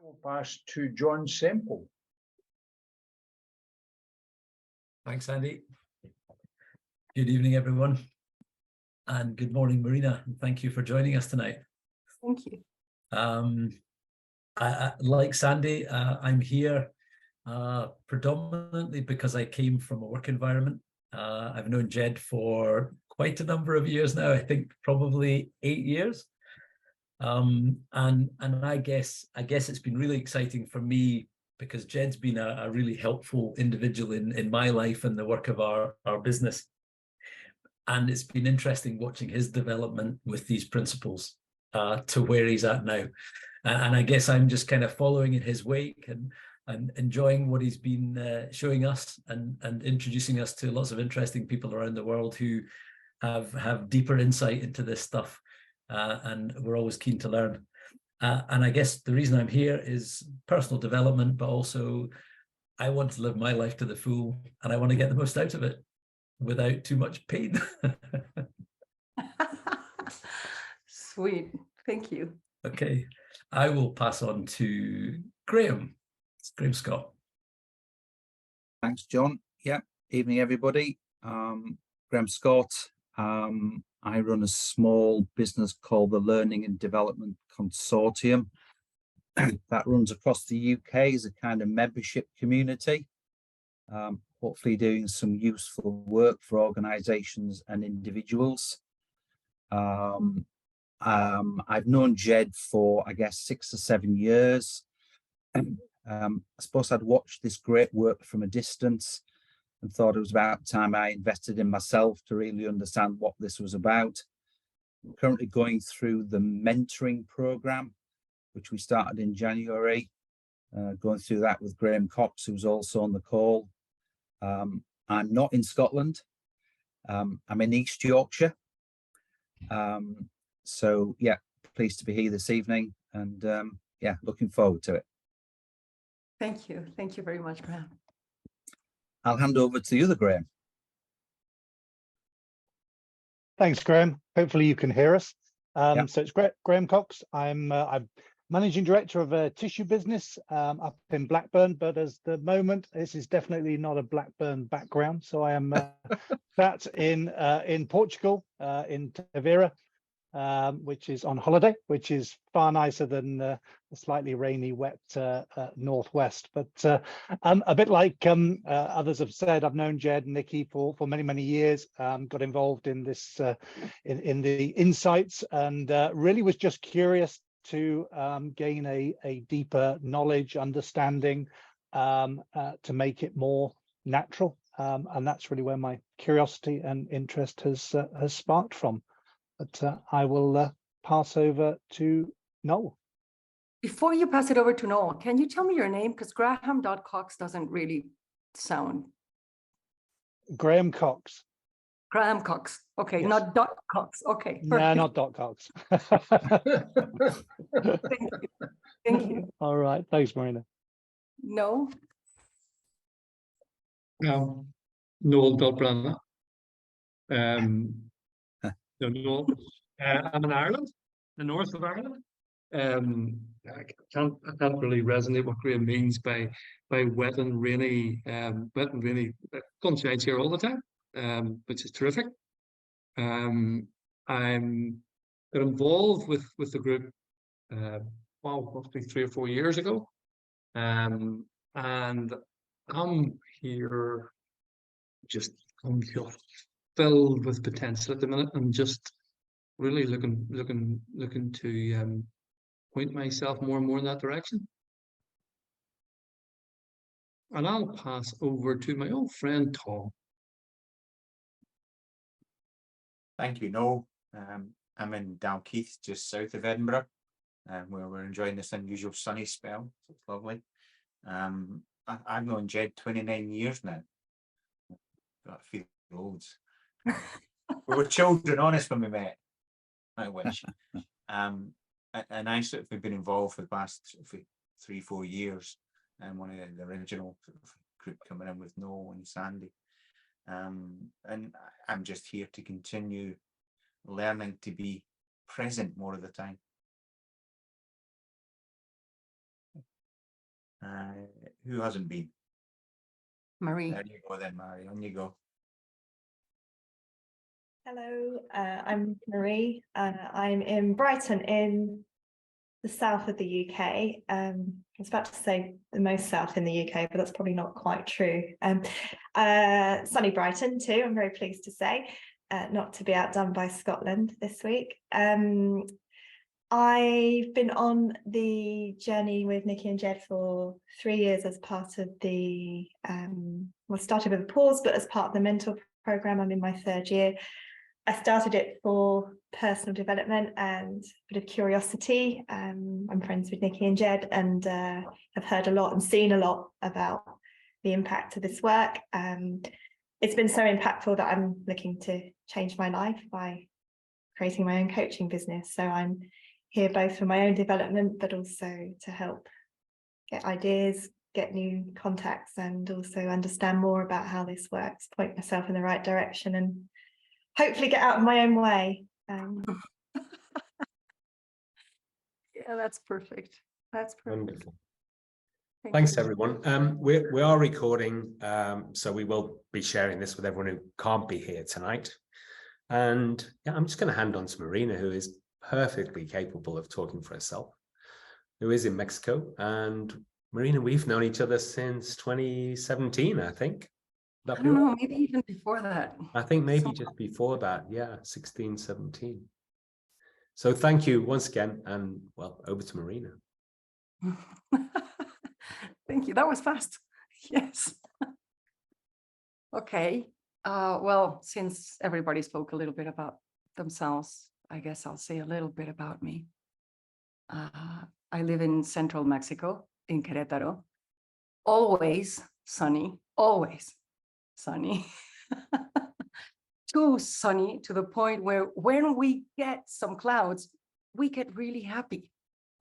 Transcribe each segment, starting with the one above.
will pass to John Semple. Thanks, Andy. Good evening, everyone. And good morning, Marina. And thank you for joining us tonight. Thank you. Like Sandy, I'm here predominantly because I came from a work environment. I've known Jed for quite a number of years now, I think probably 8 years. And I guess it's been really exciting for me because Jed's been a really helpful individual in my life and the work of our business. And it's been interesting watching his development with these principles to where he's at now. And I guess I'm just kind of following in his wake and enjoying what he's been showing us and introducing us to lots of interesting people around the world who have deeper insight into this stuff. And we're always keen to learn. And I guess the reason I'm here is personal development, but also I want to live my life to the full and I want to get the most out of it without too much pain. Sweet. Thank you. Okay. I will pass on to Graham. It's Graham Scott. Thanks, John. Yeah. Evening, everybody. Graham Scott. I run a small business called the Learning and Development Consortium that runs across the UK as a kind of membership community, hopefully doing some useful work for organisations and individuals. I've known Jed for, I guess, 6 or 7 years. I suppose I'd watched this great work from a distance and thought it was about time I invested in myself to really understand what this was about. I'm currently going through the mentoring program, which we started in January, going through that with Graham Cox, who's also on the call. I'm not in Scotland. I'm in East Yorkshire. So yeah, pleased to be here this evening and yeah, looking forward to it. Thank you. Thank you very much, Graham. I'll hand over to the other Graham. Thanks, Graham. Hopefully you can hear us. Yeah. So it's Graham Cox. I'm managing director of a tissue business up in Blackburn, but at the moment, this is definitely not a Blackburn background. So I am sat in Portugal, in Tavira, which is on holiday, which is far nicer than the slightly rainy, wet northwest. But a bit like others have said, I've known Jed and Nikki for many, many years. Got involved in this in the insights and really was just curious to gain a deeper knowledge, understanding to make it more natural. And that's really where my curiosity and interest has sparked from. But I will pass over to Noel. Before you pass it over to Noel, can you tell me your name? Because Graham.Cox doesn't really sound. Graham Cox. Graham Cox. Okay, Yes. not dot Cox. Okay. No, perfect. not dot Cox. Thank you. Thank you. All right. Thanks, Marina. No. Noel Belbrana. Noel. I'm in Ireland, the north of Ireland. I can't really resonate what Graham means by wet and rainy. Sunshines here all the time, which is terrific. I'm got involved with the group roughly 3 or 4 years ago, and I'm here just filled with potential at the minute, and just really looking to point myself more and more in that direction. And I'll pass over to my old friend Tom. Thank you, Noel. I'm in Dalkeith, just south of Edinburgh, where we're enjoying this unusual sunny spell. So it's lovely. I've known Jed 29 years now. I feel loads. We were children, honest, when we met. I wish. And I sort of have been involved for the past 3-4 years, and one of the original sort of group coming in with Noel and Sandy. And I'm just here to continue learning to be present more of the time. Who hasn't been? Marie. There you go then, Mary. On you go. Hello, I'm Marie. I'm in Brighton in the south of the UK. I was about to say the most south in the UK, but that's probably not quite true. Sunny Brighton too, I'm very pleased to say, not to be outdone by Scotland this week. I've been on the journey with Nikki and Jed for 3 years as part of the, well, started with a pause, but as part of the mentor program. I'm in my 3rd year. I started it for personal development and a bit of curiosity. I'm friends with Nikki and Jed and have heard a lot and seen a lot about the impact of this work. It's been so impactful that I'm looking to change my life by creating my own coaching business. So I'm here both for my own development, but also to help get ideas, get new contacts, and also understand more about how this works, point myself in the right direction, and hopefully get out of my own way. Yeah, that's perfect. That's perfect. Wonderful. Thank Thanks, you. everyone. We are recording, so we will be sharing this with everyone who can't be here tonight. And yeah, I'm just going to hand on to Marina, who is perfectly capable of talking for herself, who is in Mexico. And Marina, we've known each other since 2017, I think. I don't know, maybe even before that. I think maybe So- just before that. Yeah, 16, 17. So thank you once again. And well, over to Marina. Thank you. That was fast. Yes. Okay. Well, since everybody spoke a little bit about themselves, I guess I'll say a little bit about me. I live in central Mexico, in Querétaro. Always sunny, always sunny. Too sunny to the point where when we get some clouds, we get really happy.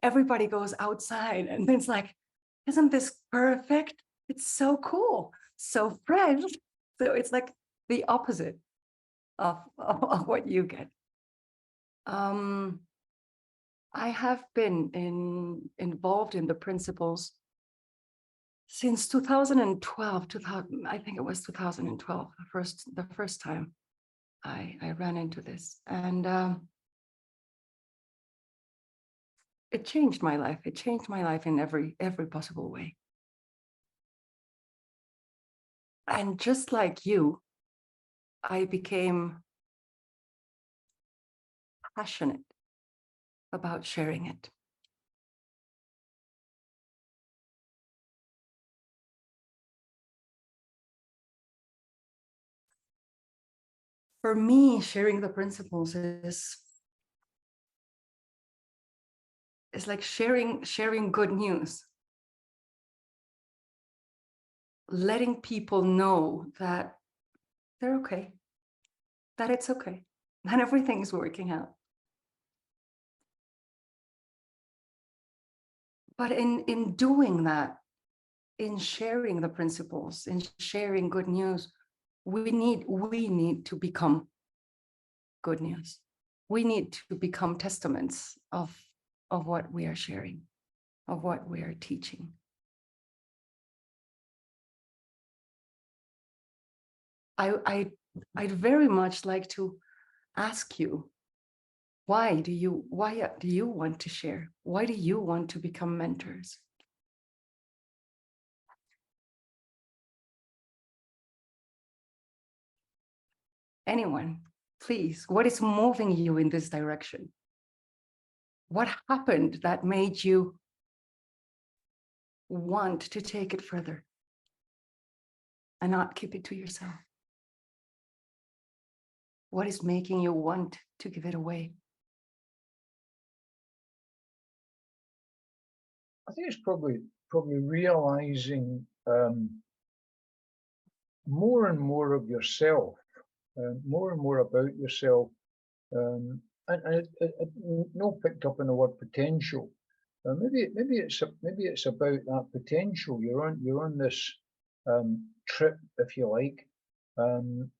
Everybody goes outside and it's like, isn't this perfect? It's so cool, so fresh. So it's like the opposite of what you get. I have been involved in the principles since 2012. I think it was 2012, the first time I ran into this, and it changed my life. It changed my life in every possible way. And just like you, I became passionate about sharing it. For me, sharing the principles is like sharing good news. Letting people know that they're okay, that it's okay, that everything's working out. But in doing that, in sharing the principles, in sharing good news, we need to become good news. We need to become testaments of what we are sharing, of what we are teaching. I'd very much like to ask you, why do you want to share? Why do you want to become mentors? Anyone, please, what is moving you in this direction? What happened that made you want to take it further and not keep it to yourself? What is making you want to give it away? I think it's probably realizing more and more of yourself, more and more about yourself, and no picked up on the word potential. Maybe it's about that potential. You're on this trip, if you like, and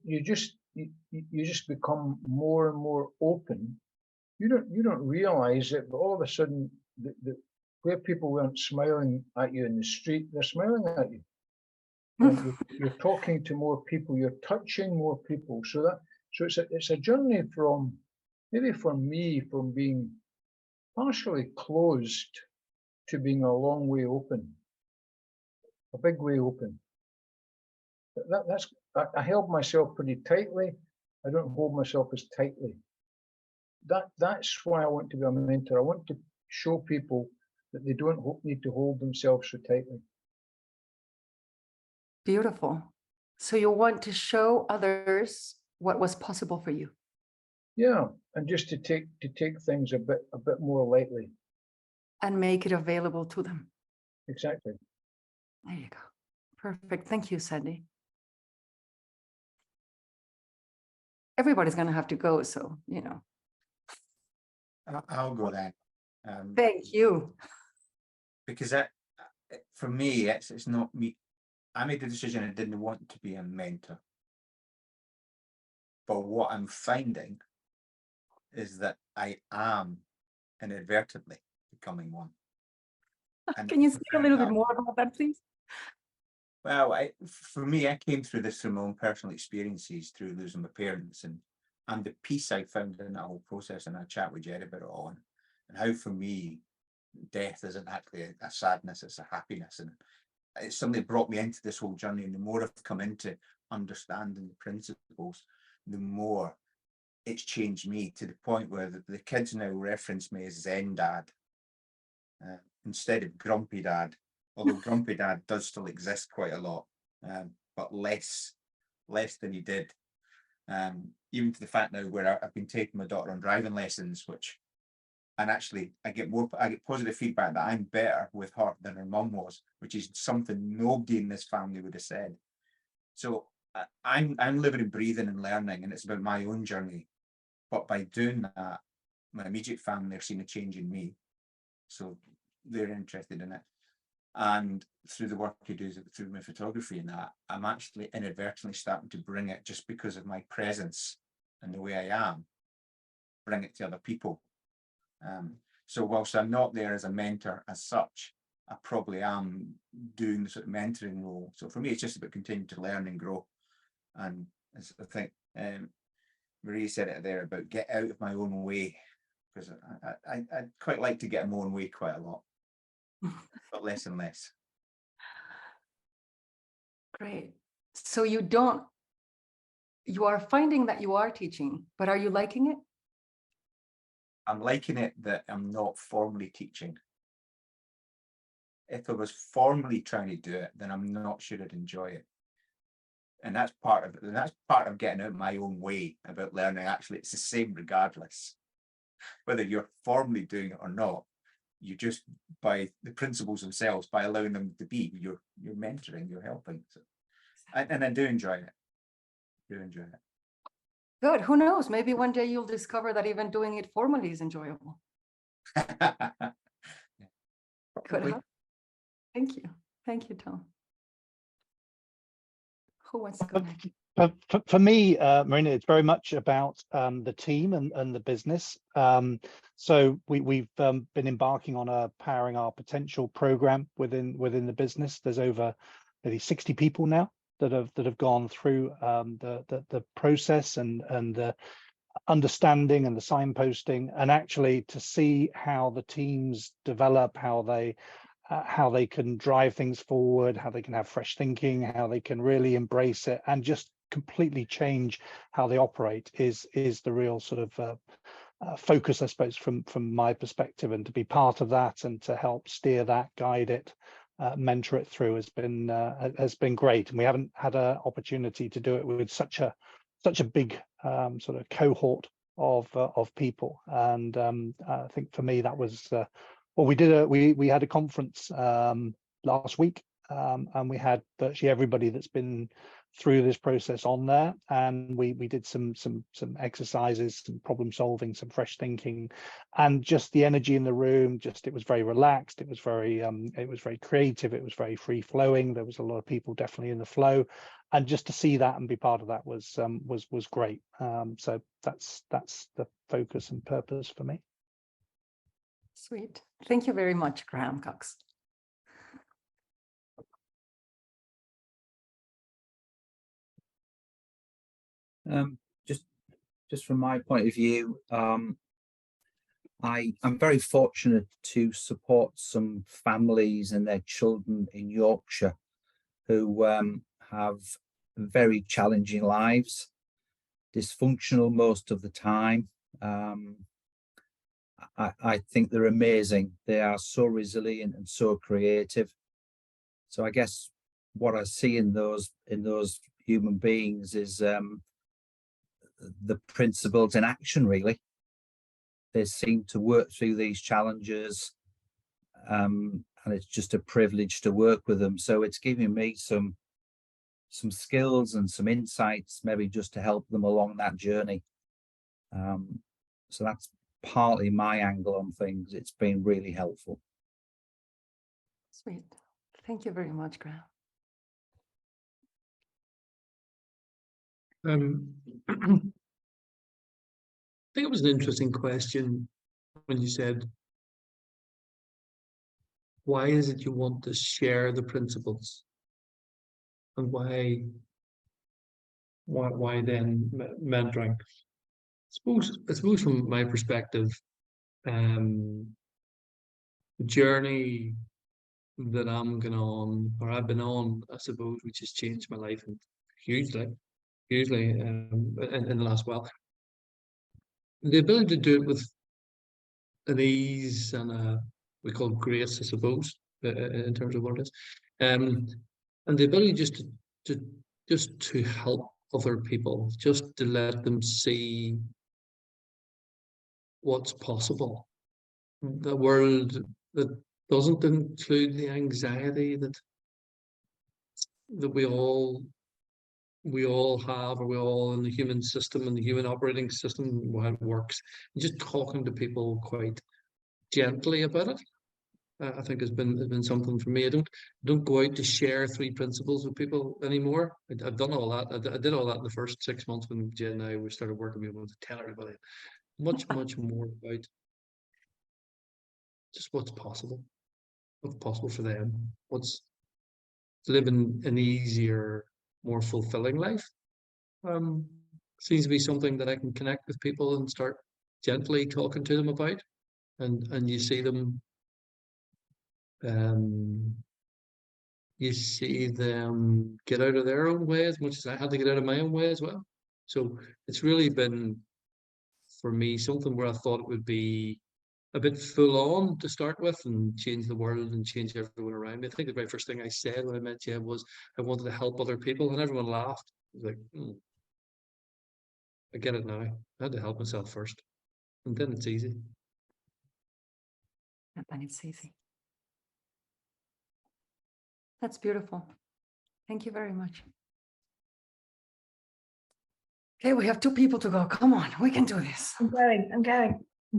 you just become more and more open. You don't realize it, but all of a sudden where people weren't smiling at you in the street, they're smiling at you. You're talking to more people, you're touching more people. So it's a journey from, maybe for me, from being partially closed to being a long way open, a big way open. I held myself pretty tightly. I don't hold myself as tightly. That's why I want to be a mentor. I want to show people that they don't need to hold themselves so tightly. Beautiful. So you want to show others what was possible for you. Yeah, and just to take things a bit more lightly. And make it available to them. Exactly. There you go. Perfect. Thank you, Sandy. Everybody's going to have to go, so, you know. I'll go then. Thank you. Because for me, it's not me. I made the decision I didn't want to be a mentor. But what I'm finding is that I am inadvertently becoming one. And Can you speak a little bit more about that, please? Well, for me, I came through this through my own personal experiences, through losing my parents, and the peace I found in that whole process. And I chat with Jed about it all, and how for me, death isn't actually a sadness; it's a happiness, and it's something that brought me into this whole journey. And the more I've come into understanding the principles, the more it's changed me, to the point where the kids now reference me as Zen Dad instead of Grumpy Dad. Although Grumpy Dad does still exist quite a lot, but less than he did. Even to the fact now where I've been taking my daughter on driving lessons, and actually I get positive feedback that I'm better with her than her mum was, which is something nobody in this family would have said. So I'm living and breathing and learning, and it's about my own journey. But by doing that, my immediate family are seeing a change in me, so they're interested in it. And through the work he does through my photography and that, I'm actually inadvertently starting to bring it, just because of my presence and the way I am, bring it to other people. So whilst I'm not there as a mentor as such, I probably am doing the sort of mentoring role. So for me, it's just about continuing to learn and grow. And as I think Marie said it there about get out of my own way, because I'd quite like to get in my own way quite a lot. But less and less. Great. So you are finding that you are teaching, but are you liking it? I'm liking it that I'm not formally teaching. If I was formally trying to do it, then I'm not sure I'd enjoy it. And that's part of it. And that's part of getting out of my own way about learning. Actually, it's the same regardless. Whether you're formally doing it or not, you just, by the principles themselves, by allowing them to be, you're mentoring, you're helping. So, and I do enjoy it. Good. Who knows? Maybe one day you'll discover that even doing it formally is enjoyable. Could happen. Thank you. Thank you, Tom. Who wants to go next? For me, Marina, it's very much about the team and the business. So we've been embarking on a Powering Our Potential program within the business. There's over maybe 60 people now that have gone through the process and the understanding and the signposting, and actually to see how the teams develop, how they can drive things forward, how they can have fresh thinking, how they can really embrace it and just completely change how they operate is the real sort of focus, I suppose, from my perspective. And to be part of that and to help steer that, guide it, mentor it through has been great. And we haven't had an opportunity to do it with such a big sort of cohort of people. And I think for me that was well, we had a conference last week, and we had virtually everybody that's been through this process on there, and we did some exercises, some problem solving, some fresh thinking, and just the energy in the room. It was very relaxed. It was very creative. It was very free flowing. There was a lot of people definitely in the flow, and just to see that and be part of that was great. So that's the focus and purpose for me. Sweet. Thank you very much, Graham Cox. Just from my point of view, I'm very fortunate to support some families and their children in Yorkshire who have very challenging lives, dysfunctional most of the time. I think they're amazing. They are so resilient and so creative. So I guess what I see in those human beings is the principles in action, really. They seem to work through these challenges, and it's just a privilege to work with them. So it's giving me some skills and some insights, maybe just to help them along that journey. So that's partly my angle on things. It's been really helpful. Sweet. Thank you very much, Graham. I think it was an interesting question when you said, why is it you want to share the principles? And why then mentoring? I suppose from my perspective, the journey that I'm going on, or I've been on, I suppose, which has changed my life hugely in the last while. The ability to do it with an ease and we call grace, I suppose, in terms of what it is, and the ability just to help other people, just to let them see what's possible. The world that doesn't include the anxiety that we all have, or we all in the human system and the human operating system, how it works. And just talking to people quite gently about it, I think has been something for me. I don't go out to share 3 principles with people anymore. I've done all that. I did all that in the first 6 months when Jen and I we started working. We wanted to tell everybody much more about just what's possible for them, what's living an easier, more fulfilling life. Seems to be something that I can connect with people and start gently talking to them about, and you see them get out of their own way as much as I had to get out of my own way as well. So it's really been, for me, something where I thought it would be a bit full on to start with and change the world and change everyone around me. I think the very first thing I said when I met Jeb was I wanted to help other people, and everyone laughed. It was like, I get it now. I had to help myself first, and then it's easy. And then it's easy. That's beautiful. Thank you very much. Okay, we have 2 people to go. Come on, we can do this. I'm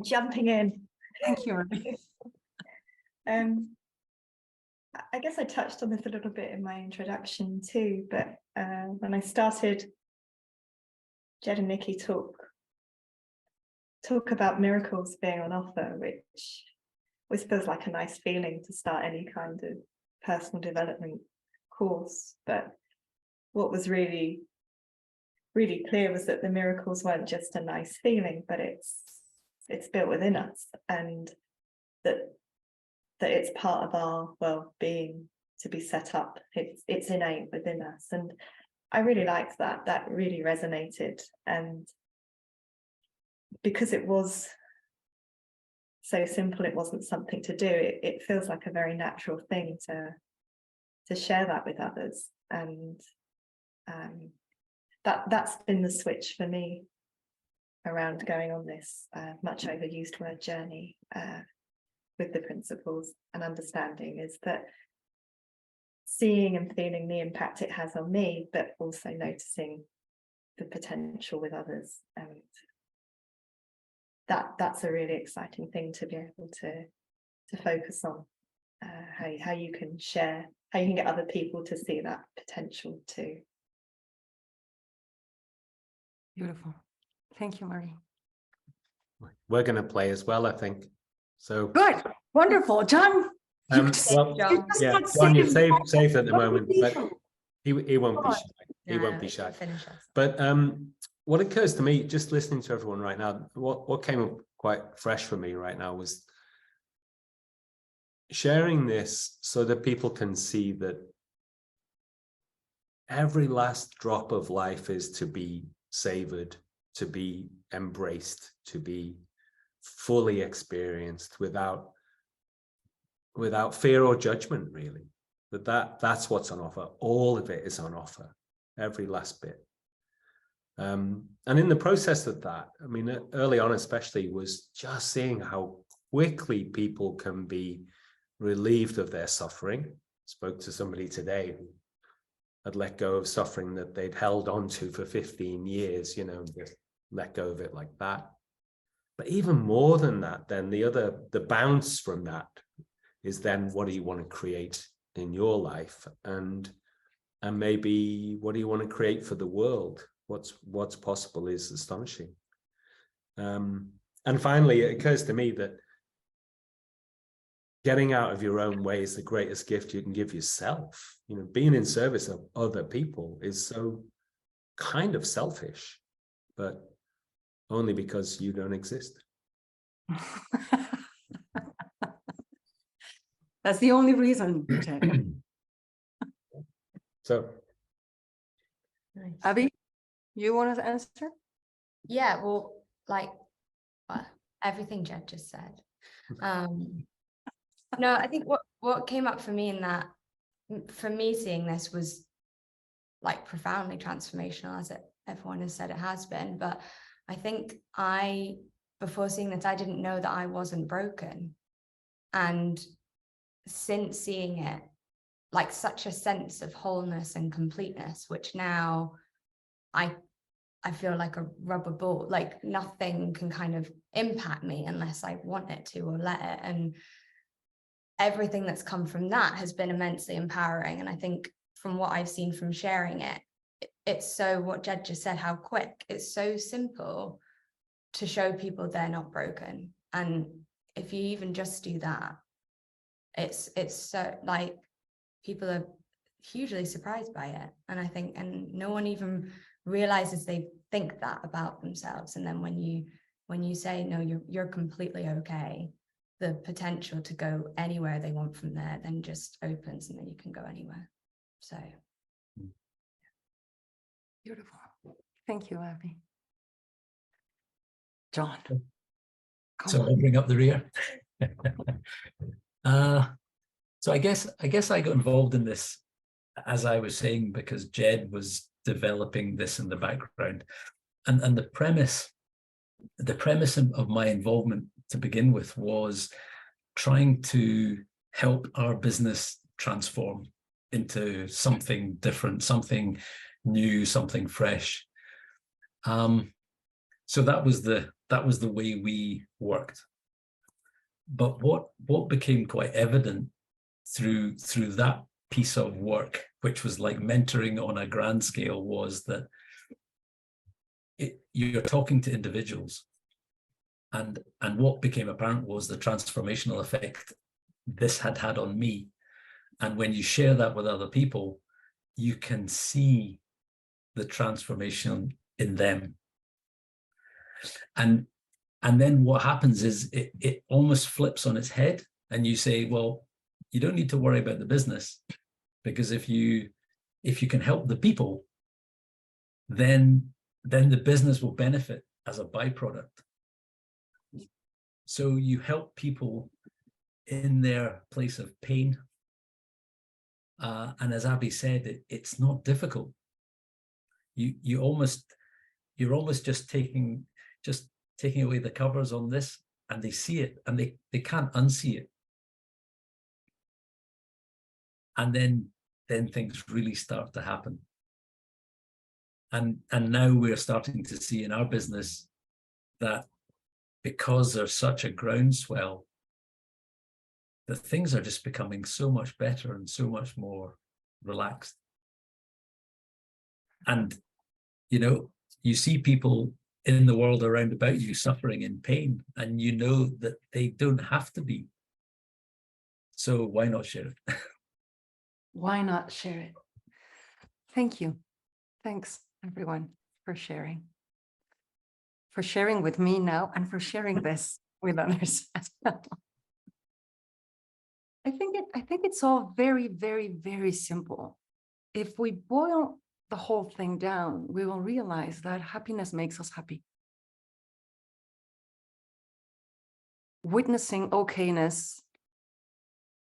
jumping in. Thank you. I guess I touched on this a little bit in my introduction too, but when I started, Jed and Nikki talk about miracles being on offer, which feels like a nice feeling to start any kind of personal development course. But what was really clear was that the miracles weren't just a nice feeling, but it's built within us, and that it's part of our well-being to be set up. It's innate within us, and I really liked that. That really resonated, and because it was so simple, it wasn't something to do. It feels like a very natural thing to share that with others, and that's been the switch for me around going on this much overused word journey with the principles and understanding, is that seeing and feeling the impact it has on me, but also noticing the potential with others, and that's a really exciting thing to be able to focus on, how you can share, how you can get other people to see that potential too. Beautiful. Thank you, Marie. We're going to play as well, I think. So Good, wonderful, John. You well, just John. yeah, got John, you're saved. safe at the moment, but Unbelievable. he won't be God. shy. He won't be shy. Finish us. But what occurs to me, just listening to everyone right now, what came up quite fresh for me right now was sharing this so that people can see that every last drop of life is to be savored, to be embraced, to be fully experienced without fear or judgment, really. That's what's on offer. All of it is on offer, every last bit. And in the process of that, I mean, early on especially, was just seeing how quickly people can be relieved of their suffering. Spoke to somebody today who had let go of suffering that they'd held on to for 15 years, you know, just let go of it like that. But even more than that, then the bounce from that is then, what do you want to create in your life? And maybe what do you want to create for the world? What's possible is astonishing. And finally, it occurs to me that getting out of your own way is the greatest gift you can give yourself. You know, being in service of other people is so kind of selfish, but only because you don't exist. That's the only reason, Jen. So, Nice. Abby, you want to answer? Yeah, well, like everything Jed just said. No, I think what came up for me in that, for me, seeing this was like profoundly transformational, as everyone has said it has been. But I think before seeing this, I didn't know that I wasn't broken. And since seeing it, like such a sense of wholeness and completeness, which now I feel like a rubber ball, like nothing can kind of impact me unless I want it to or let it. And everything that's come from that has been immensely empowering. And I think from what I've seen from sharing it, it's so, what Jed just said, how quick, it's so simple to show people they're not broken. And if you even just do that, it's so, like, people are hugely surprised by it. And I think, and no one even realizes they think that about themselves. And then when you say, no, you're completely okay, the potential to go anywhere they want from there then just opens, and then you can go anywhere. So Beautiful. Thank you, Abby. John. So I'll bring up the rear. So I guess I got involved in this, as I was saying, because Jed was developing this in the background, and the premise of my involvement to begin with was trying to help our business transform into something different, something new, something fresh. So that was the way we worked. But what became quite evident through that piece of work, which was like mentoring on a grand scale, was that you're talking to individuals, and what became apparent was the transformational effect this had on me. And when you share that with other people, you can see the transformation in them. And then what happens is it almost flips on its head, and you say, well, you don't need to worry about the business, because if you can help the people, then the business will benefit as a byproduct. So you help people in their place of pain. And as Abby said, it's not difficult. You're almost just taking away the covers on this, and they see it, and they can't unsee it. And then things really start to happen. And now we're starting to see in our business that because there's such a groundswell, that things are just becoming so much better and so much more relaxed. And, you know, you see people in the world around about you suffering in pain, and you know that they don't have to be. So why not share it? Why not share it? Thank you. Thanks, everyone, for sharing. For sharing with me now and for sharing this with others as well. I think it's all very, very, very simple. If we boil the whole thing down, we will realize that happiness makes us happy. Witnessing okayness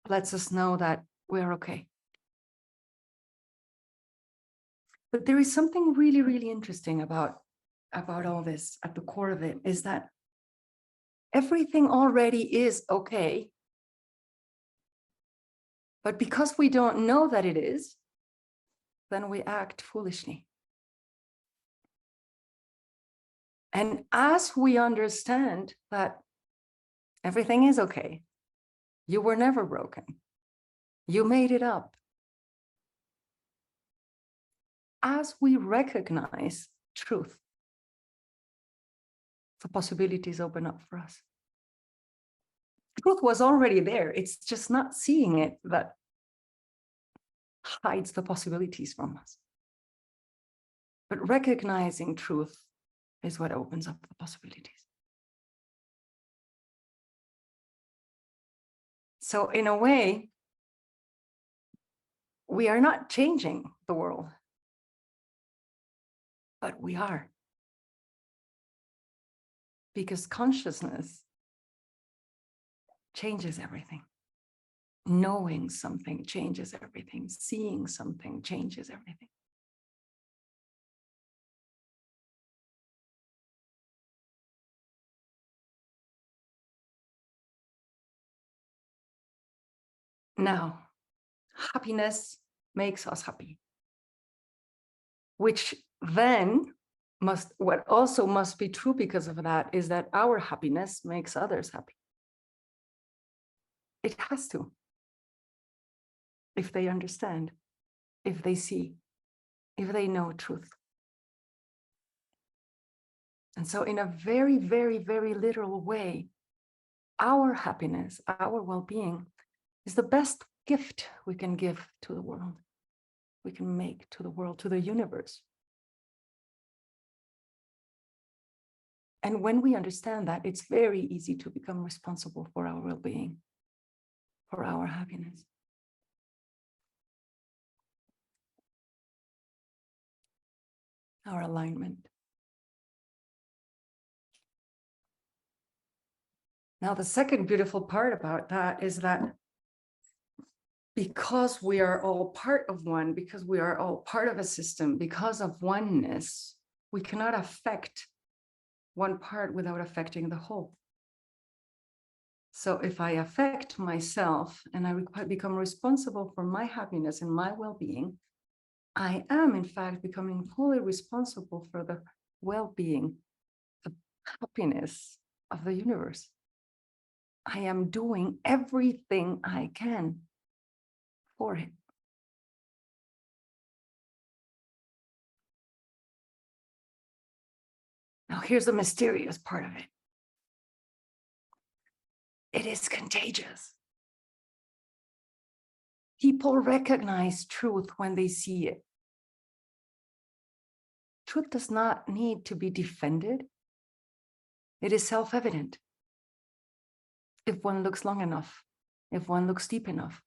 lets us know that we're okay. But there is something really, really interesting about all this. At the core of it is that everything already is okay. But because we don't know that it is, then we act foolishly. And as we understand that everything is okay, you were never broken, you made it up. As we recognize truth, the possibilities open up for us. Truth was already there. It's just not seeing it that hides the possibilities from us. But recognizing truth is what opens up the possibilities. So in a way, we are not changing the world, but we are. Because consciousness changes everything. Knowing something changes everything. Seeing something changes everything. Now, happiness makes us happy, which then what also must be true because of that is that our happiness makes others happy. It has to. If they understand, if they see, if they know truth. And so in a very, very, very literal way, our happiness, our well-being is the best gift we can give to the world. We can make to the world, to the universe. And when we understand that, it's very easy to become responsible for our well-being, for our happiness. Our alignment. Now, the second beautiful part about that is that because we are all part of one, because we are all part of a system, because of oneness, we cannot affect one part without affecting the whole. So if I affect myself and I become responsible for my happiness and my well-being, I am in fact becoming fully responsible for the well-being, the happiness of the universe. I am doing everything I can for it. Now here's the mysterious part of it. It is contagious. People recognize truth when they see it. Truth does not need to be defended. It is self-evident. If one looks long enough, if one looks deep enough.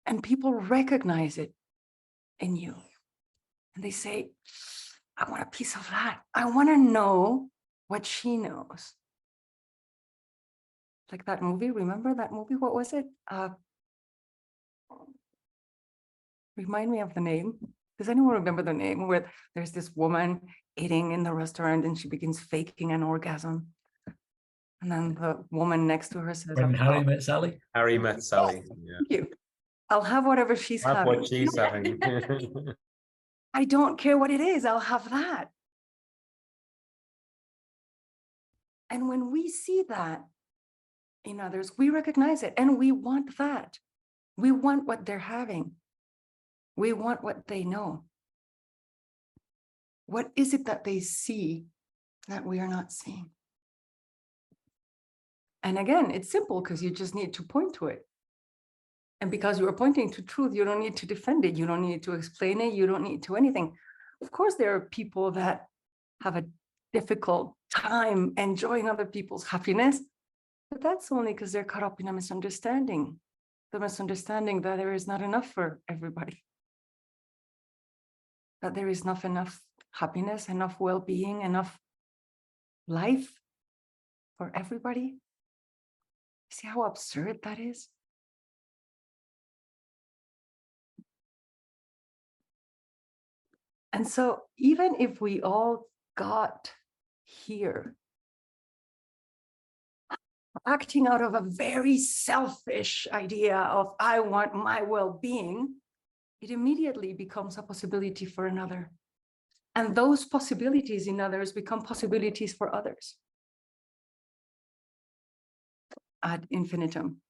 And people recognize it in you. And they say, I want a piece of that. I want to know what she knows. Like that movie, remember that movie? What was it? Remind me of the name. Does anyone remember the name? Where there's this woman eating in the restaurant and she begins faking an orgasm. And then the woman next to her says, When Harry Met Sally? Harry Met Sally. Yeah. Thank you. I'll have whatever she's Have having. what she's having. I don't care what it is, I'll have that. And when we see that in others, we recognize it and we want that. We want what they're having. We want what they know. What is it that they see that we are not seeing? And again, it's simple because you just need to point to it. And because you are pointing to truth, you don't need to defend it. You don't need to explain it. You don't need to anything. Of course, there are people that have a difficult time enjoying other people's happiness, but that's only because they're caught up in a misunderstanding. The misunderstanding that there is not enough for everybody. That there is not enough happiness, enough well-being, enough life for everybody. See how absurd that is? And so even if we all got here acting out of a very selfish idea of I want my well-being, it immediately becomes a possibility for another. And those possibilities in others become possibilities for others. Ad infinitum.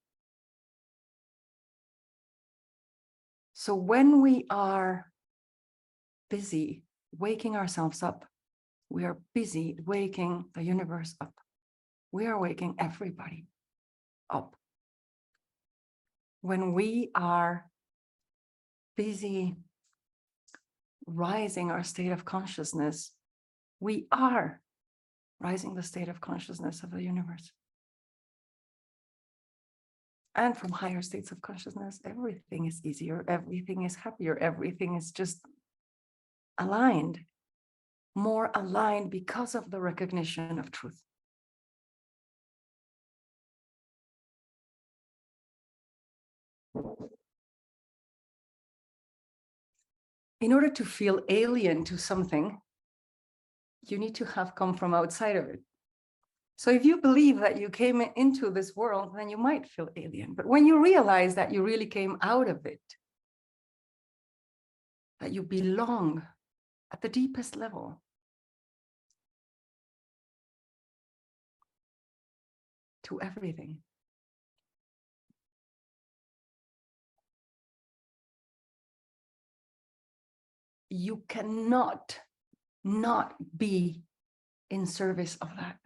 So when we are busy waking ourselves up, we are busy waking the universe up. We are waking everybody up. When we are busy rising our state of consciousness, we are rising the state of consciousness of the universe. And from higher states of consciousness, everything is easier, everything is happier, everything is just aligned, more aligned because of the recognition of truth. In order to feel alien to something, you need to have come from outside of it. So if you believe that you came into this world, then you might feel alien. But when you realize that you really came out of it, that you belong at the deepest level to everything. You cannot not be in service of that.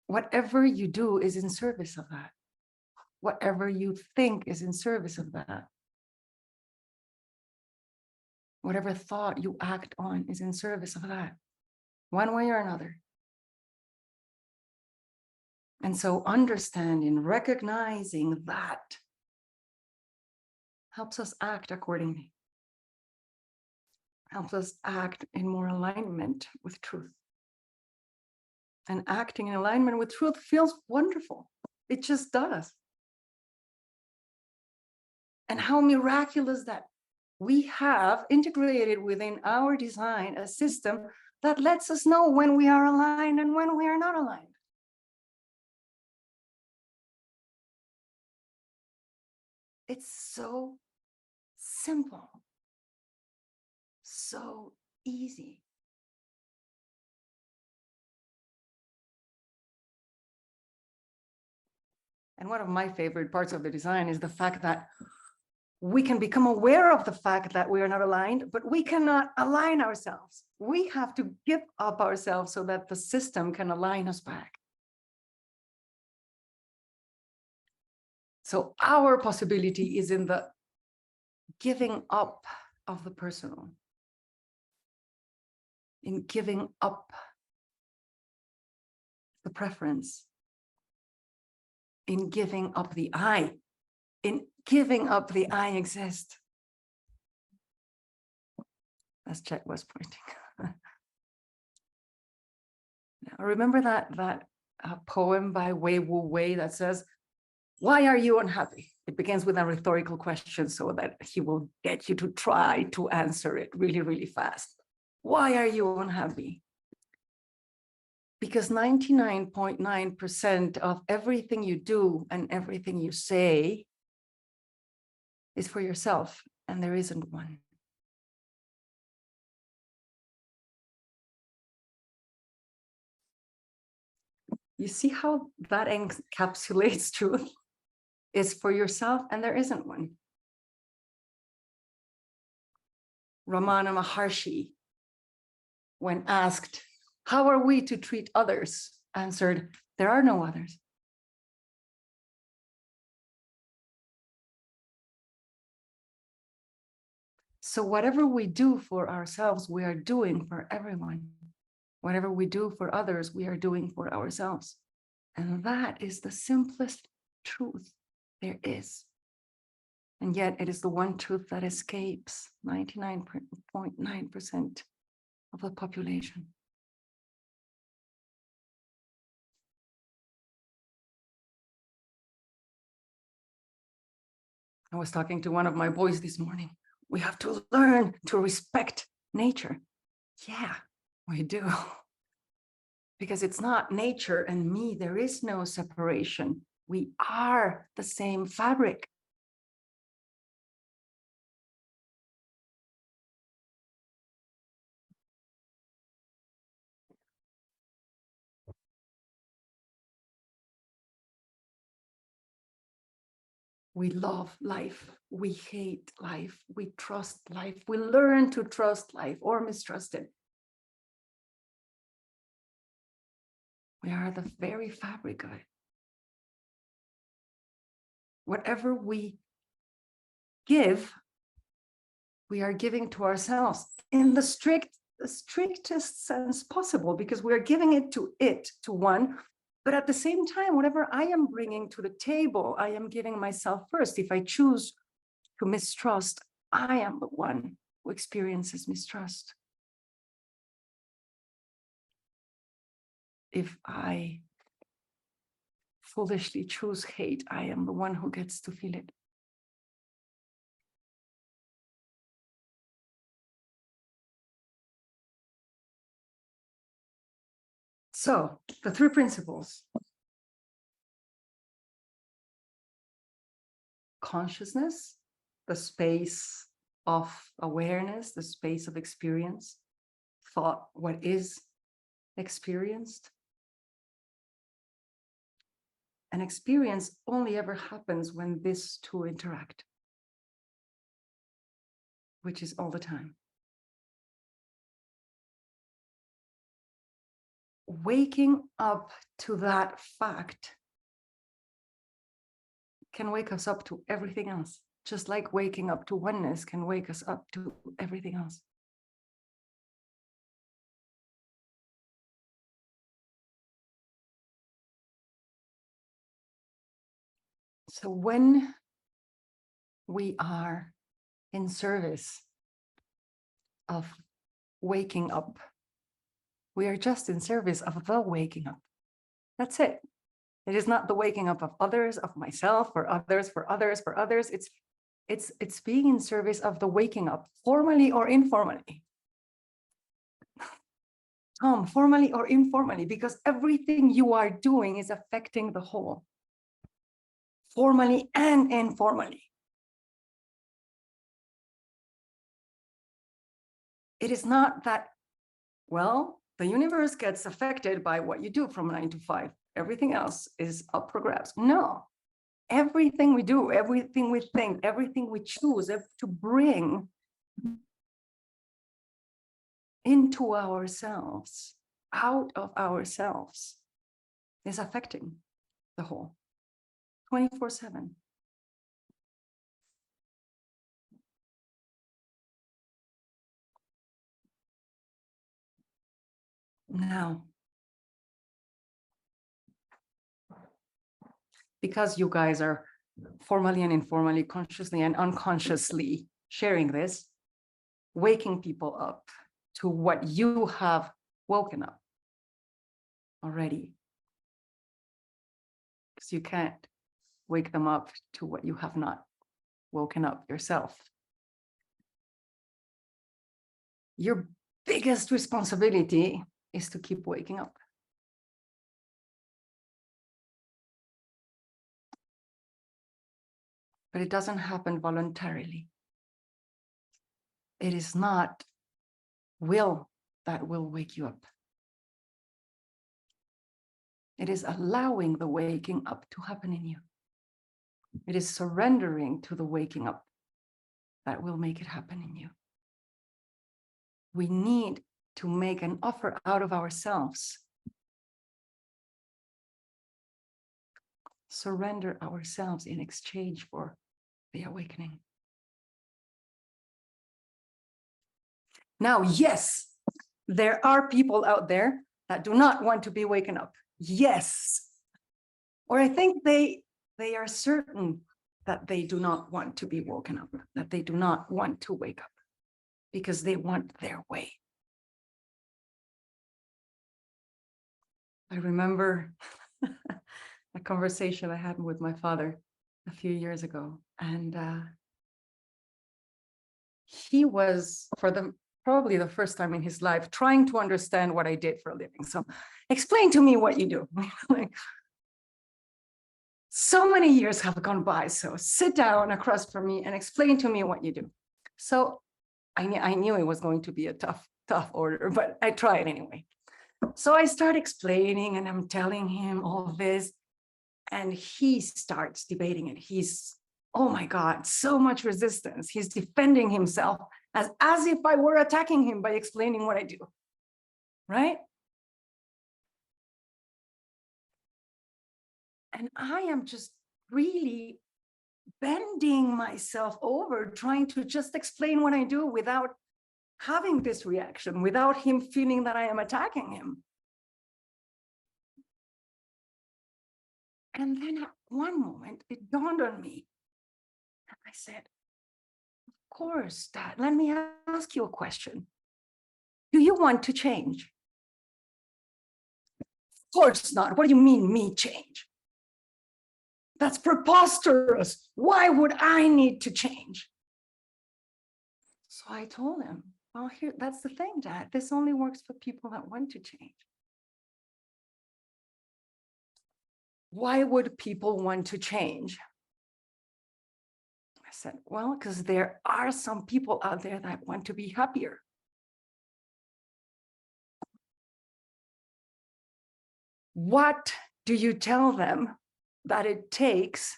Whatever you do is in service of that. Whatever you think is in service of that. Whatever thought you act on is in service of that, one way or another. And so understanding, recognizing that helps us act accordingly. Helps us act in more alignment with truth. And acting in alignment with truth feels wonderful. It just does. And how miraculous that we have integrated within our design a system that lets us know when we are aligned and when we are not aligned. It's so simple, so easy. And one of my favorite parts of the design is the fact that we can become aware of the fact that we are not aligned, but we cannot align ourselves. We have to give up ourselves so that the system can align us back. So our possibility is in the giving up of the personal, in giving up the preference, in giving up the I, in giving up the I exist. As Chet was pointing. Now, remember that poem by Wei Wu Wei that says, "Why are you unhappy?" It begins with a rhetorical question so that he will get you to try to answer it really, really fast. Why are you unhappy? Because 99.9% of everything you do and everything you say is for yourself, and there isn't one. You see how that encapsulates truth? Is for yourself, and there isn't one. Ramana Maharshi, when asked, how are we to treat others, answered, there are no others. So whatever we do for ourselves, we are doing for everyone. Whatever we do for others, we are doing for ourselves. And that is the simplest truth there is. And yet it is the one truth that escapes 99.9% of the population. I was talking to one of my boys this morning. We have to learn to respect nature. Yeah, we do. Because it's not nature and me, there is no separation. We are the same fabric. We love life, we hate life, we trust life, we learn to trust life or mistrust it. We are the very fabric of it. Whatever we give, we are giving to ourselves in the strictest sense possible, because we are giving it, to one. But at the same time, whatever I am bringing to the table, I am giving myself first. If I choose to mistrust, I am the one who experiences mistrust. If I foolishly choose hate, I am the one who gets to feel it. So, the three principles. Consciousness, the space of awareness, the space of experience. Thought, what is experienced. An experience only ever happens when these two interact, which is all the time. Waking up to that fact can wake us up to everything else, just like waking up to oneness can wake us up to everything else. So when we are in service of waking up, we are just in service of the waking up. That's it. It is not the waking up of others, of myself, for others, for others, for others. It's being in service of the waking up, formally or informally. Formally or informally, because everything you are doing is affecting the whole, formally and informally. It is not that, well, the universe gets affected by what you do from 9 to 5. Everything else is up for grabs. No, everything we do, everything we think, everything we choose to bring into ourselves, out of ourselves, is affecting the whole 24/7. Now, because you guys are formally and informally, consciously and unconsciously sharing this, waking people up to what you have woken up already. Because you can't wake them up to what you have not woken up yourself. Your biggest responsibility is to keep waking up. But it doesn't happen voluntarily. It is not will that will wake you up. It is allowing the waking up to happen in you. It is surrendering to the waking up that will make it happen in you. We need to make an offer out of ourselves. Surrender ourselves in exchange for the awakening. Now, yes, there are people out there that do not want to be waken up. Yes. Or I think they are certain that they do not want to be woken up, that they do not want to wake up because they want their way. I remember a conversation I had with my father a few years ago, and he was, for probably the first time in his life, trying to understand what I did for a living. So, explain to me what you do. Like, so many years have gone by, so sit down across from me and explain to me what you do. So I knew it was going to be a tough order, but I tried anyway. So I start explaining and I'm telling him all this, and he starts debating it. He's, oh my God, so much resistance. He's defending himself as if I were attacking him by explaining what I do, right? And I am just really bending myself over, trying to just explain what I do without having this reaction, without him feeling that I am attacking him. And then at one moment, it dawned on me. And I said, of course, Dad, let me ask you a question. Do you want to change? Of course not. What do you mean, me change? That's preposterous. Why would I need to change? So I told him, well, that's the thing, Dad. This only works for people that want to change. Why would people want to change? I said, well, because there are some people out there that want to be happier. What do you tell them that it takes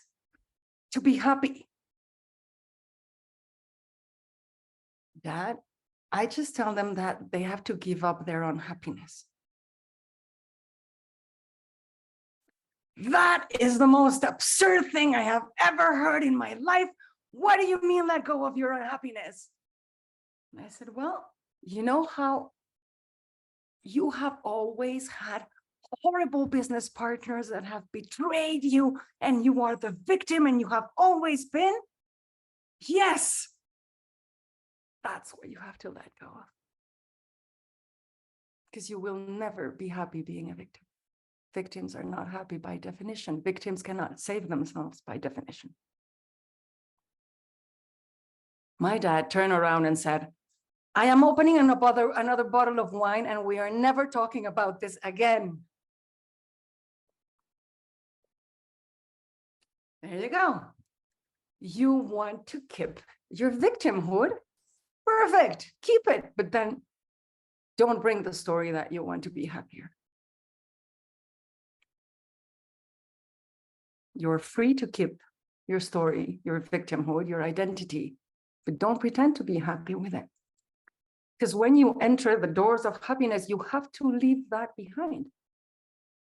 to be happy? Dad, I just tell them that they have to give up their own happiness. That is the most absurd thing I have ever heard in my life. What do you mean let go of your own happiness? And I said, well, you know how you have always had horrible business partners that have betrayed you and you are the victim and you have always been? Yes. That's what you have to let go of. Because you will never be happy being a victim. Victims are not happy by definition. Victims cannot save themselves by definition. My dad turned around and said, I am opening another bottle of wine and we are never talking about this again. There you go. You want to keep your victimhood? Perfect, keep it, but then don't bring the story that you want to be happier. You're free to keep your story, your victimhood, your identity, but don't pretend to be happy with it. Because when you enter the doors of happiness, you have to leave that behind.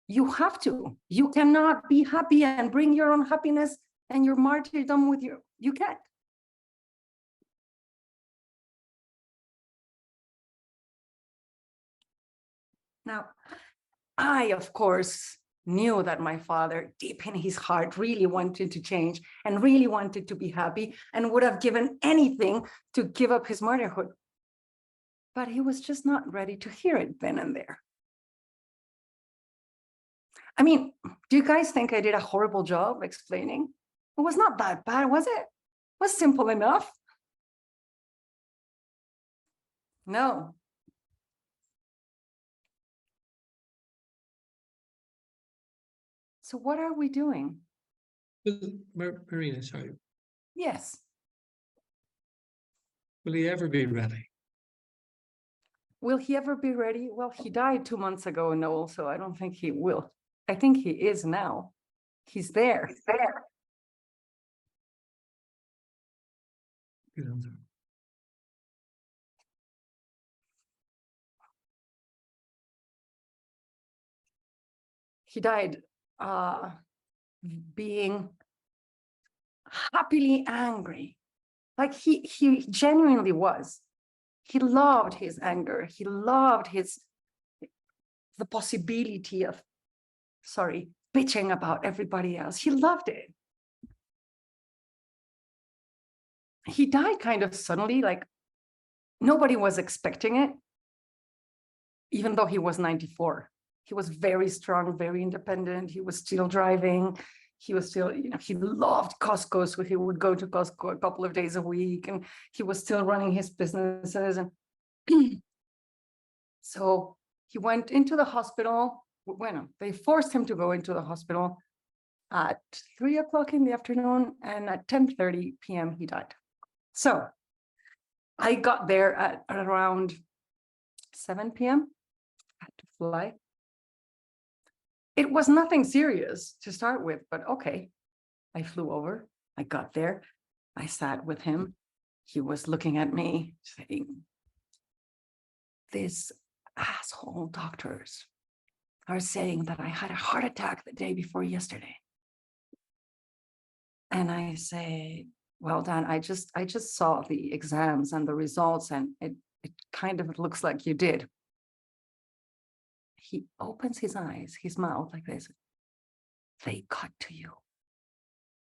You have to. You cannot be happy and bring your own happiness and your martyrdom with you. You can't. Now, I, of course, knew that my father, deep in his heart, really wanted to change and really wanted to be happy and would have given anything to give up his martyrhood. But he was just not ready to hear it then and there. I mean, do you guys think I did a horrible job explaining? It was not that bad, was it? It was simple enough. No. So what are we doing? Marina, sorry. Yes. Will he ever be ready? Will he ever be ready? Well, he died 2 months ago, Noel, so I don't think he will. I think he is now. He's there. He's there. Good answer. He died being happily angry. Like he genuinely was. He loved his anger. He loved the possibility of, bitching about everybody else. He loved it. He died kind of suddenly, like nobody was expecting it, even though he was 94. He was very strong, very independent. He was still driving. He was still, he loved Costco, so he would go to Costco a couple of days a week, and he was still running his businesses. And so he went into the hospital. Bueno, they forced him to go into the hospital at 3 o'clock in the afternoon, and at 10:30 p.m. he died. So I got there at around 7 p.m. I had to fly. It was nothing serious to start with, but okay. I flew over, I got there, I sat with him. He was looking at me saying, "These asshole doctors are saying that I had a heart attack the day before yesterday." And I say, "Well, Dan, I just saw the exams and the results, and it kind of looks like you did." He opens his eyes, his mouth like this. "They got to you.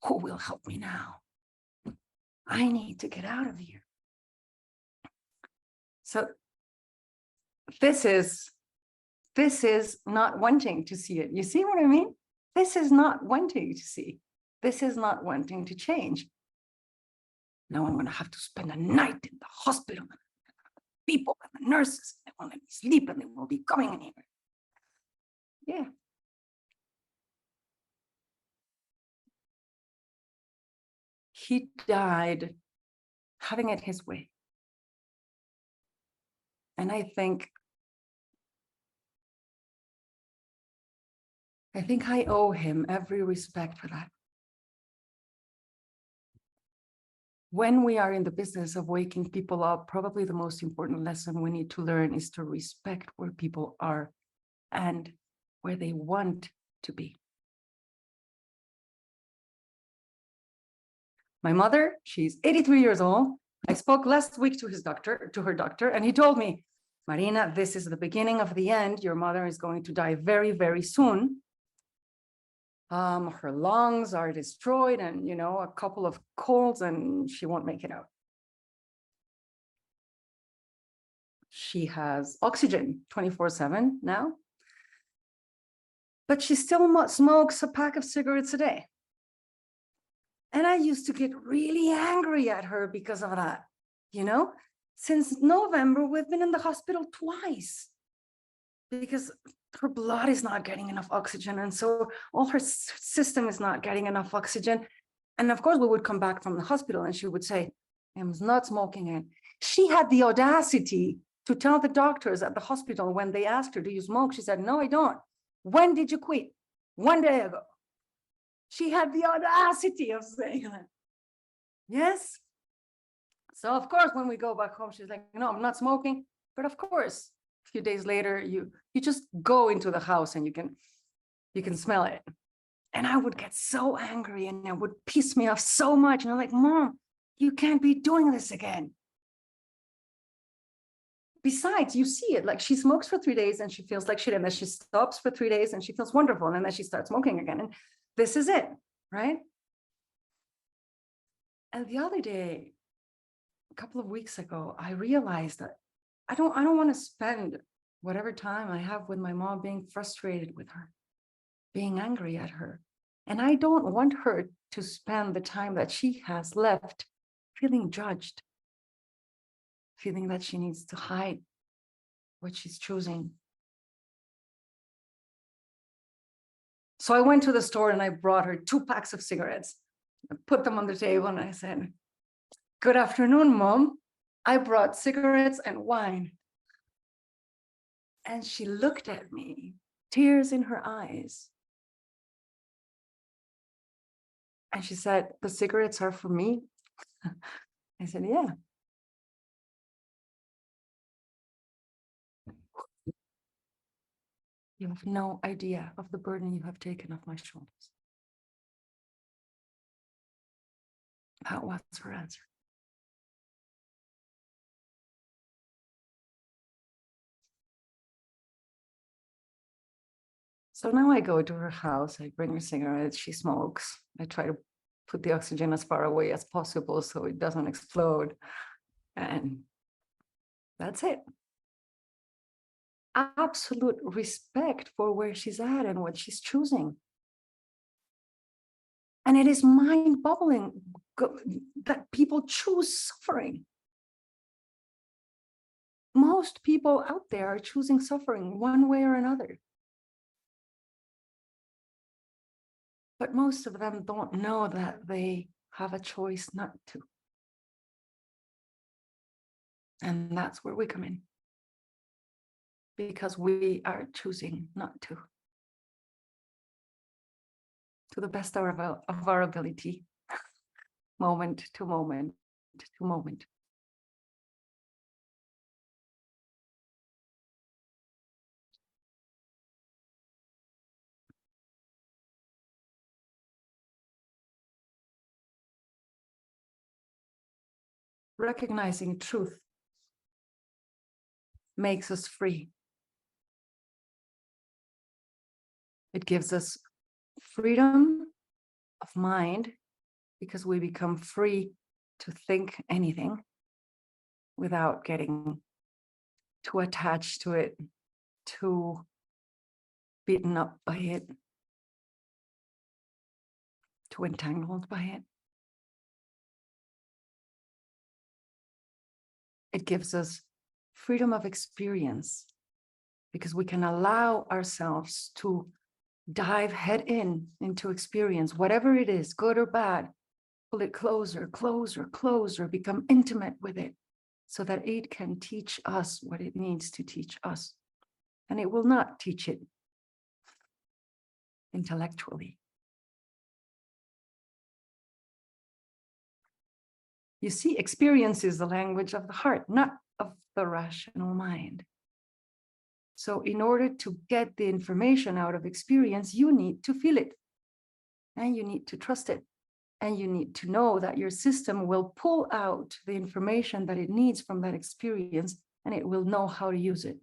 Who will help me now? I need to get out of here." So this is not wanting to see it. You see what I mean? This is not wanting to see. This is not wanting to change. Now I'm going to have to spend a night in the hospital. People and the nurses, they won't let me sleep, and they will be coming in here. Yeah. He died having it his way. And I think I owe him every respect for that. When we are in the business of waking people up, probably the most important lesson we need to learn is to respect where people are and where they want to be. My mother, she's 83 years old. I spoke last week to her doctor, and he told me, "Marina, this is the beginning of the end. Your mother is going to die very, very soon. Her lungs are destroyed, and a couple of colds, and she won't make it out." She has oxygen 24/7 now, but she still smokes a pack of cigarettes a day. And I used to get really angry at her because of that. Since November, we've been in the hospital twice because her blood is not getting enough oxygen. And so all her system is not getting enough oxygen. And of course, we would come back from the hospital and she would say, "I'm not smoking." And she had the audacity to tell the doctors at the hospital when they asked her, "Do you smoke?" She said, "No, I don't." "When did you quit?" "1 day ago." She had the audacity of saying that. Yes. So of course, when we go back home, she's like, "No, I'm not smoking." But of course, a few days later, you just go into the house and you can smell it. And I would get so angry, and it would piss me off so much. And I'm like, "Mom, you can't be doing this again." Besides, you see it, like she smokes for 3 days and she feels like shit, and then she stops for 3 days and she feels wonderful, and then she starts smoking again. And this is it, right? And the other day, a couple of weeks ago, I realized that I don't want to spend whatever time I have with my mom being frustrated with her, being angry at her. And I don't want her to spend the time that she has left feeling judged, feeling that she needs to hide what she's choosing. So I went to the store and I brought her 2 packs of cigarettes. I put them on the table and I said, "Good afternoon, Mom. I brought cigarettes and wine." And she looked at me, tears in her eyes. And she said, "The cigarettes are for me?" I said, "Yeah." You have no idea of the burden you have taken off my shoulders. That was her answer. So now I go to her house, I bring her cigarettes, she smokes. I try to put the oxygen as far away as possible so it doesn't explode. And that's it. Absolute respect for where she's at and what she's choosing. And it is mind-boggling that people choose suffering. Most people out there are choosing suffering one way or another. But most of them don't know that they have a choice not to. And that's where we come in. Because we are choosing not to the best of our ability, moment to moment to moment. Recognizing truth makes us free. It gives us freedom of mind because we become free to think anything without getting too attached to it, too beaten up by it, too entangled by it. It gives us freedom of experience because we can allow ourselves to dive head into experience, whatever it is, good or bad, pull it closer, closer, closer, become intimate with it so that it can teach us what it needs to teach us. And it will not teach it intellectually. You see, experience is the language of the heart, not of the rational mind. So in order to get the information out of experience, you need to feel it and you need to trust it. And you need to know that your system will pull out the information that it needs from that experience and it will know how to use it.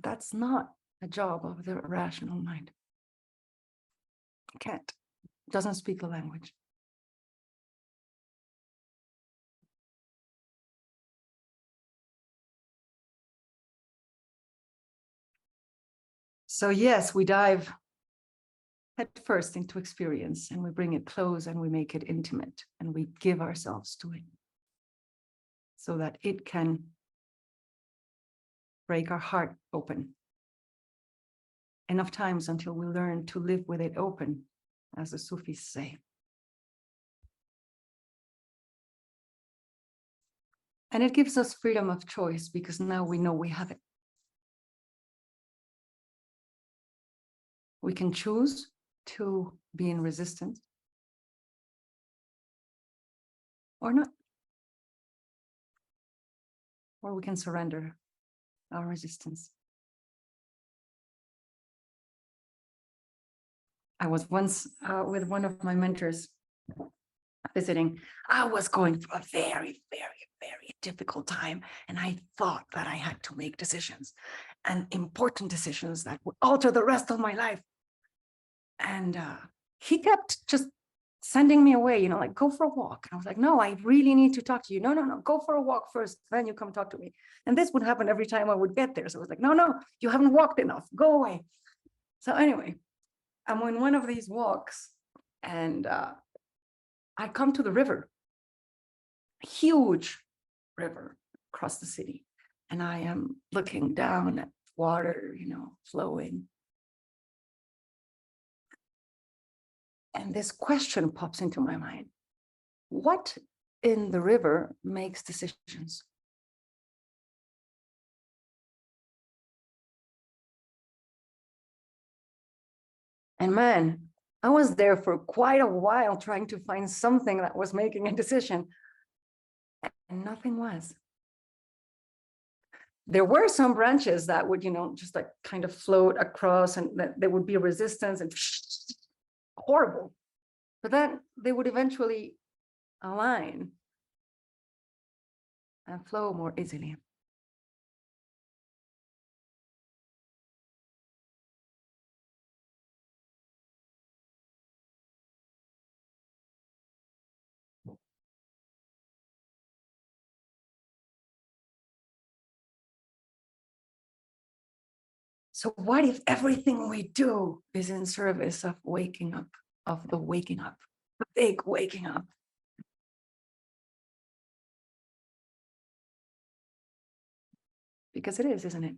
That's not a job of the rational mind. It can't, doesn't speak the language. So yes, we dive head first into experience and we bring it close and we make it intimate and we give ourselves to it so that it can break our heart open enough times until we learn to live with it open, as the Sufis say. And it gives us freedom of choice because now we know we have it. We can choose to be in resistance or not. Or we can surrender our resistance. I was once with one of my mentors visiting. I was going through a very, very, very difficult time. And I thought that I had to make decisions and important decisions that would alter the rest of my life. And he kept just sending me away, like, go for a walk. And I was like, no, I really need to talk to you. No, go for a walk first, then you come talk to me. And this would happen every time I would get there. So I was like, no, you haven't walked enough, go away. So anyway, I'm on one of these walks and I come to the river, huge river across the city. And I am looking down at water, flowing. And this question pops into my mind. What in the river makes decisions? And man, I was there for quite a while trying to find something that was making a decision. And nothing was. There were some branches that would, just like kind of float across, and that there would be resistance and horrible. But then they would eventually align and flow more easily. So what if everything we do is in service of waking up, of the waking up, the big waking up? Because it is, isn't it?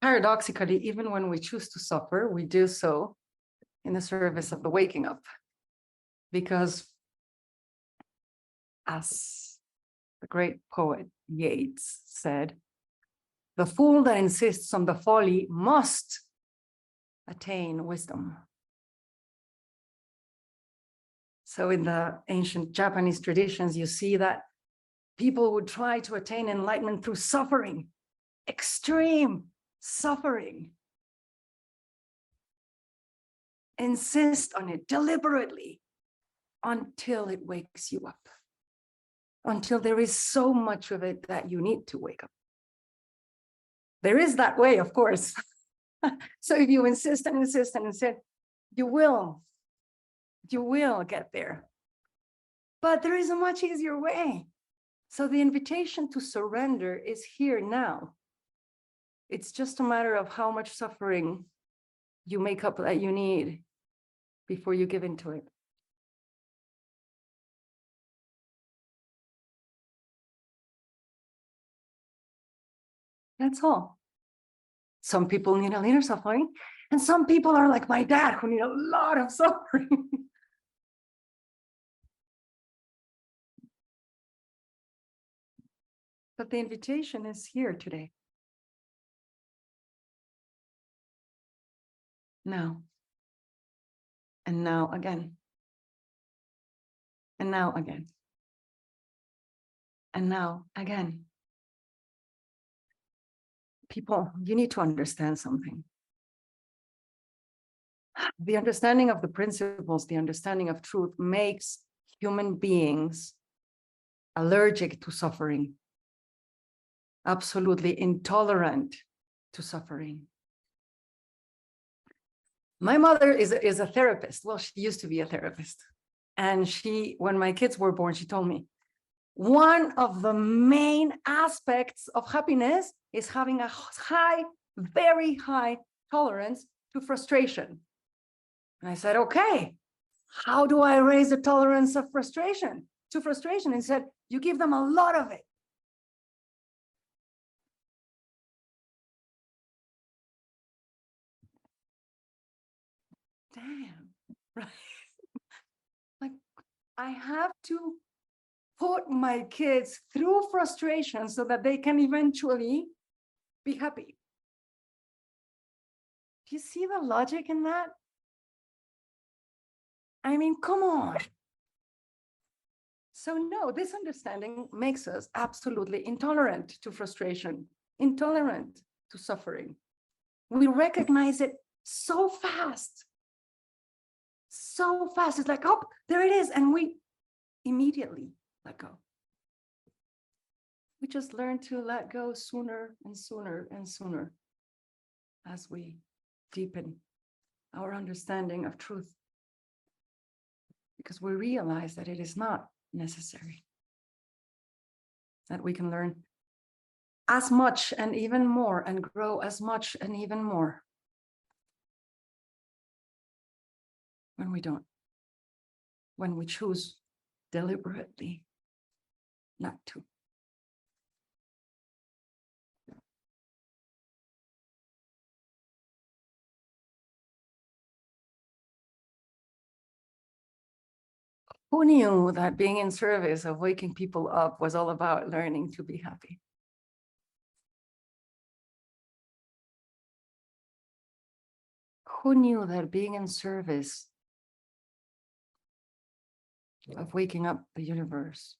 Paradoxically, even when we choose to suffer, we do so in the service of the waking up. Because as the great poet Yeats said, the fool that insists on the folly must attain wisdom. So in the ancient Japanese traditions, you see that people would try to attain enlightenment through suffering, extreme suffering. Insist on it deliberately until it wakes you up, until there is so much of it that you need to wake up. There is that way, of course. So if you insist and insist and insist, you will get there. But there is a much easier way. So the invitation to surrender is here now. It's just a matter of how much suffering you make up that you need before you give into it. That's all. Some people need a little suffering, and some people are like my dad, who need a lot of suffering. But the invitation is here today. Now. And now again. And now again. And now again. People, you need to understand something. The understanding of the principles, the understanding of truth makes human beings allergic to suffering, absolutely intolerant to suffering. My mother is a therapist. Well, she used to be a therapist. And when my kids were born, she told me, one of the main aspects of happiness is having a high, very high tolerance to frustration. And I said, okay, how do I raise the tolerance of frustration to frustration? And he said, you give them a lot of it. Damn, right? Like, I have to put my kids through frustration so that they can eventually be happy. Do you see the logic in that? I mean, come on. So no, this understanding makes us absolutely intolerant to frustration, intolerant to suffering. We recognize it so fast. So fast. It's like, oh, there it is. And we immediately let go. We just learn to let go sooner and sooner and sooner as we deepen our understanding of truth. Because we realize that it is not necessary. That we can learn as much and even more and grow as much and even more when we don't. When we choose deliberately not to. Who knew that being in service of waking people up was all about learning to be happy? Who knew that being in service of waking up the universe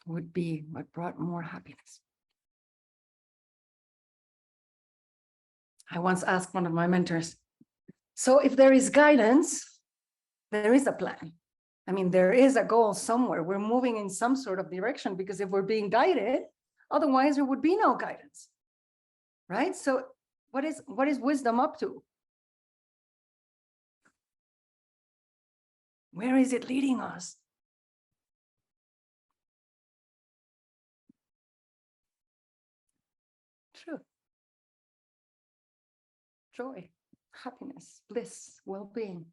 would be what brought more happiness. I once asked one of my mentors, so if there is guidance, there is a plan. I mean, there is a goal somewhere. We're moving in some sort of direction, because if we're being guided, otherwise there would be no guidance, right? So what is wisdom up to? Where is it leading us? Truth, joy, happiness, bliss, well-being.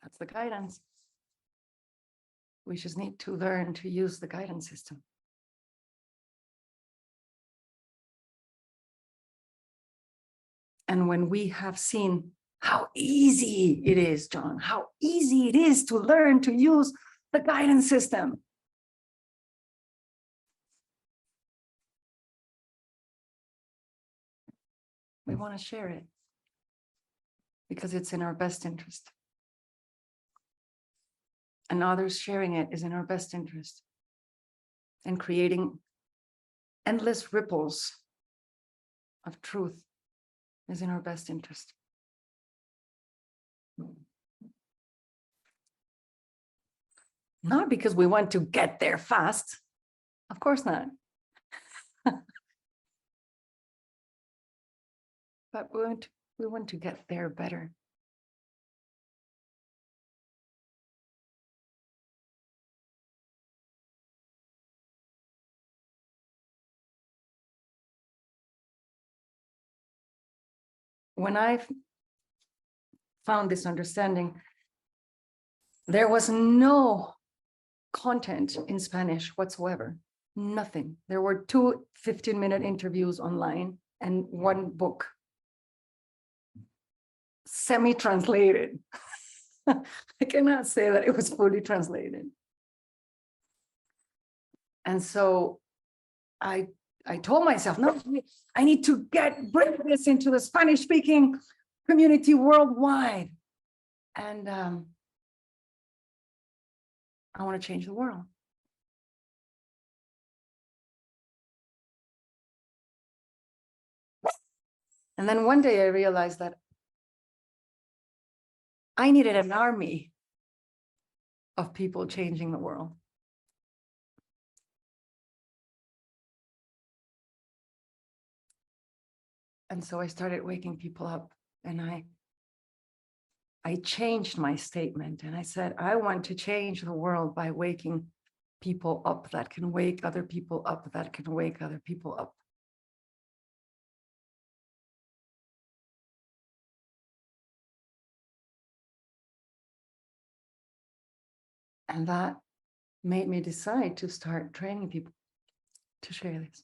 That's the guidance. We just need to learn to use the guidance system. And when we have seen how easy it is, John, how easy it is to learn to use the guidance system. We want to share it because it's in our best interest. And others sharing it is in our best interest. And creating endless ripples of truth is in our best interest. Not because we want to get there fast. Of course not. But we want to get there better. When I found this understanding, there was no content in Spanish whatsoever, nothing. There were 2 15-minute interviews online and 1 book, semi-translated. I cannot say that it was fully translated. And so I told myself, no, I need to bring this into the Spanish-speaking community worldwide. And I want to change the world. And then one day I realized that I needed an army of people changing the world. And so I started waking people up, and I changed my statement, and I said, I want to change the world by waking people up that can wake other people up, that can wake other people up. And that made me decide to start training people to share this.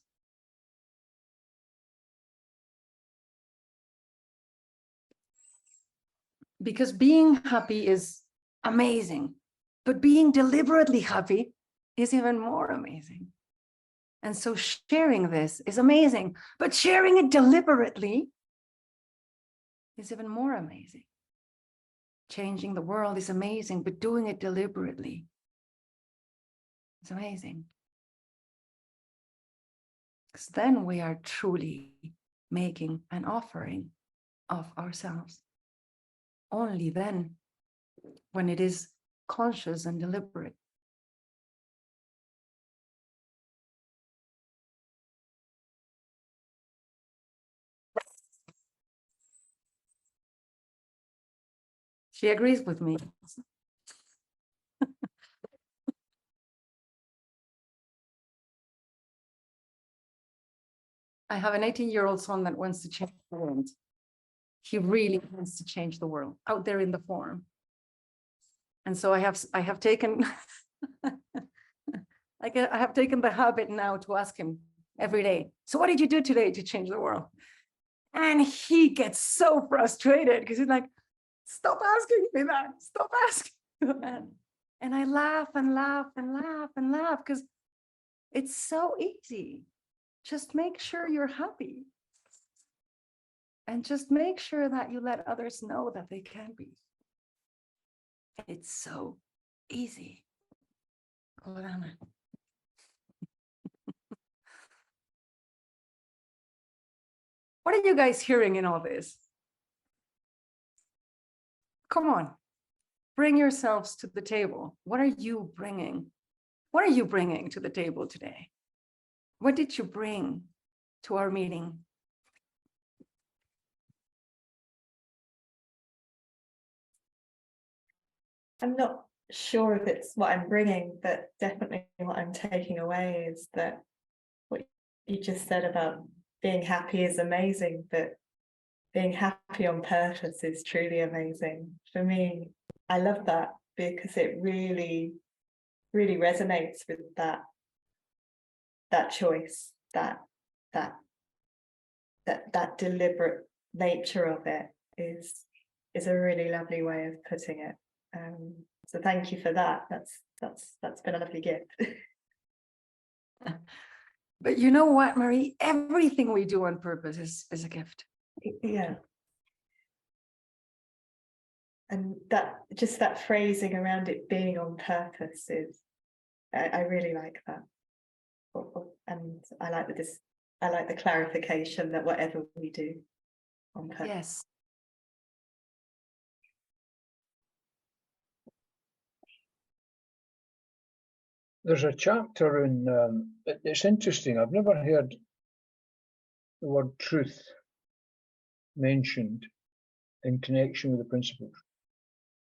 Because being happy is amazing, but being deliberately happy is even more amazing. And so sharing this is amazing, but sharing it deliberately is even more amazing. Changing the world is amazing, but doing it deliberately is amazing. Because then we are truly making an offering of ourselves. Only then, when it is conscious and deliberate. She agrees with me. I have an 18-year-old son that wants to change the world. He really wants to change the world out there in the forum. And so I have taken I have taken the habit now to ask him every day, so what did you do today to change the world? And he gets so frustrated because he's like, stop asking me that, stop asking me that. And I laugh and laugh and laugh and laugh because it's so easy. just make sure you're happy. And just make sure that you let others know that they can be. It's so easy. Lorana. What are you guys hearing in all this? Come on, bring yourselves to the table. What are you bringing? What are you bringing to the table today? What did you bring to our meeting? I'm not sure if it's what I'm bringing, but definitely what I'm taking away is that what you just said about being happy is amazing, but being happy on purpose is truly amazing. For me, I love that because it really, really resonates with that choice, that deliberate nature of it is a really lovely way of putting it. So thank you for that. That's been a lovely gift. But you know what, Marie? Everything we do on purpose is a gift. Yeah. And that just that phrasing around it being on purpose is, I really like that. And I like the clarification that whatever we do on purpose. Yes. There's a chapter in, it's interesting, I've never heard the word truth mentioned in connection with the principles.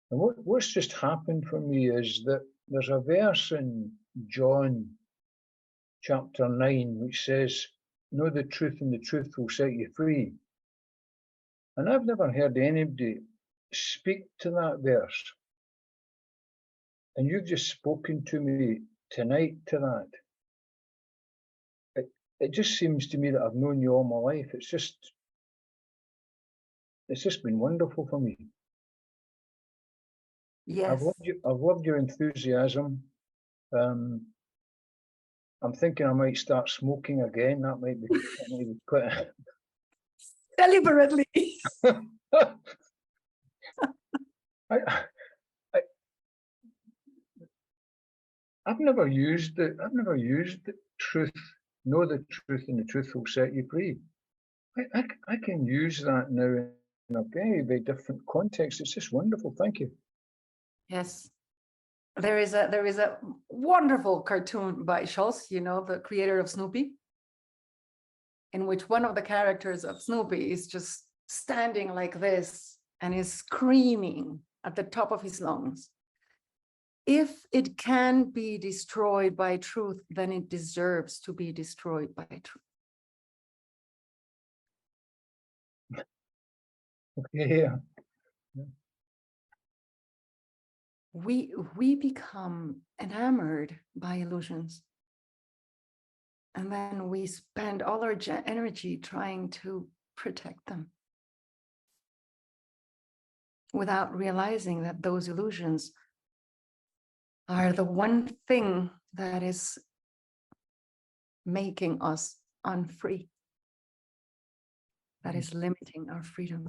And what's just happened for me is that there's a verse in John chapter 9 which says, know the truth and the truth will set you free. And I've never heard anybody speak to that verse. And you've just spoken to me tonight to that. It just seems to me that I've known you all my life. It's just been wonderful for me. Yes. I've loved your enthusiasm. I'm thinking I might start smoking again. That might be quite Deliberately. I've never used the truth. Know the truth and the truth will set you free. I can use that now in a very, very different context. It's just wonderful. Thank you. Yes. There is a wonderful cartoon by Schultz, you know, the creator of Snoopy, in which one of the characters of Snoopy is just standing like this and is screaming at the top of his lungs. If it can be destroyed by truth, then it deserves to be destroyed by truth. Okay, yeah. We become enamored by illusions. And then we spend all our energy trying to protect them without realizing that those illusions are the one thing that is making us unfree, that is limiting our freedom.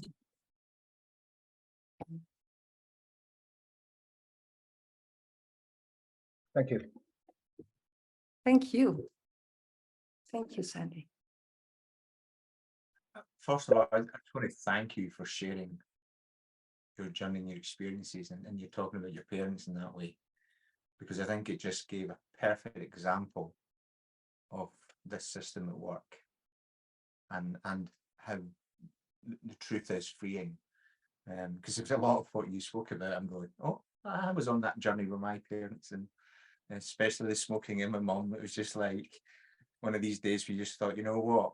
Thank you. Thank you. Thank you, Sandy. First of all, I just want to thank you for sharing your journey and your experiences, and you're talking about your parents in that way, because I think it just gave a perfect example of this system at work, and how the truth is freeing. Because there's a lot of what you spoke about. I'm going, oh, I was on that journey with my parents, and especially the smoking in my mum. It was just like one of these days we just thought, you know what,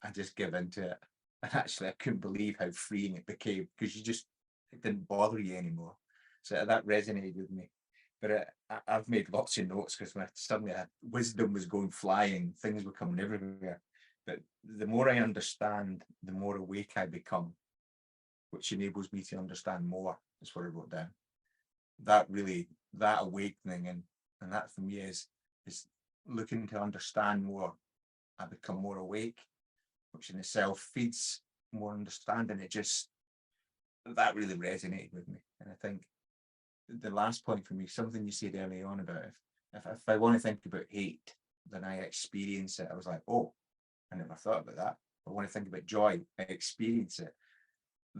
I just give into it. And actually, I couldn't believe how freeing it became, because it didn't bother you anymore. So that resonated with me. But I've made lots of notes because suddenly wisdom was going flying, things were coming everywhere. But the more I understand, the more awake I become, which enables me to understand more, is what I wrote down. That awakening, and that for me is looking to understand more I become more awake, which in itself feeds more understanding. That really resonated with me. And I think the last point for me, something you said early on about if I want to think about hate, then I experience it. I was like, oh, I never thought about that. I want to think about joy, I experience it.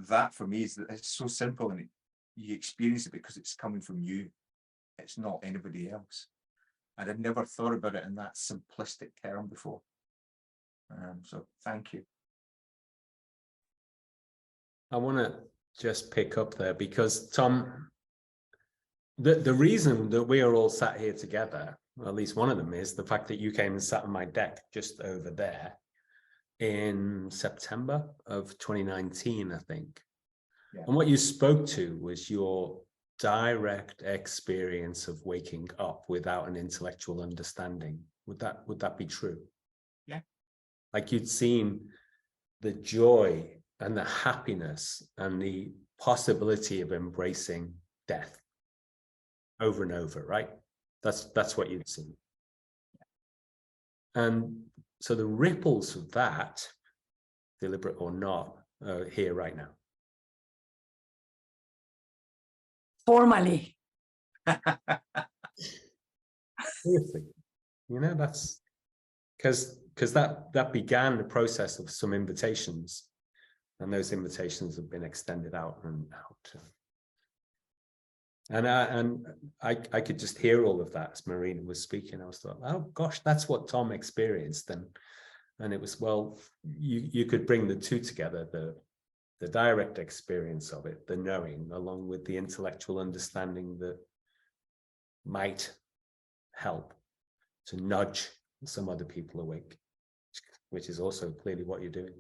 That for me it's so simple, and you experience it because it's coming from you. It's not anybody else. And I'd never thought about it in that simplistic term before. So thank you. I want to just pick up there because Tom, the reason that we are all sat here together, or at least one of them, is the fact that you came and sat on my deck just over there in September of 2019, I think. Yeah. And what you spoke to was your direct experience of waking up without an intellectual understanding. Would that be true? Yeah. Like you'd seen the joy and the happiness and the possibility of embracing death over and over, right? That's what you'd seen. And so the ripples of that, deliberate or not, are here right now. Formally. Seriously, you know, that's because that began the process of some invitations, and those invitations have been extended out and out. And I could just hear all of that as Marina was speaking. I was thought, oh gosh, that's what Tom experienced. And it was, well, you could bring the two together, the direct experience of it, the knowing, along with the intellectual understanding that might help to nudge some other people awake, which is also clearly what you're doing.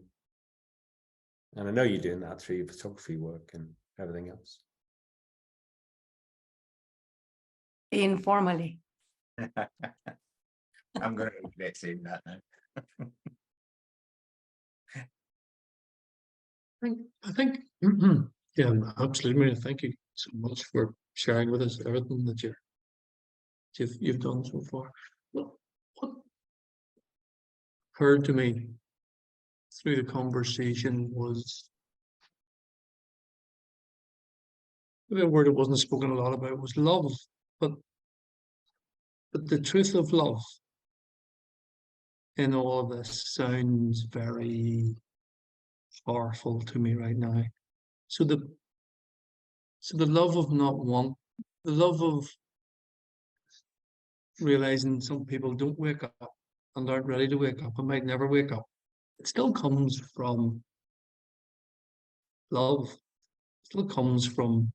And I know you're doing that through your photography work and everything else. Informally. I'm going to regret saying that now. I think, yeah, absolutely. Thank you so much for sharing with us everything that you've done so far. What occurred to me through the conversation was the word that wasn't spoken a lot about was love, but the truth of love in all of this sounds very powerful to me right now. So the love of not want, the love of realizing some people don't wake up and aren't ready to wake up and might never wake up. It still comes from love. It still comes from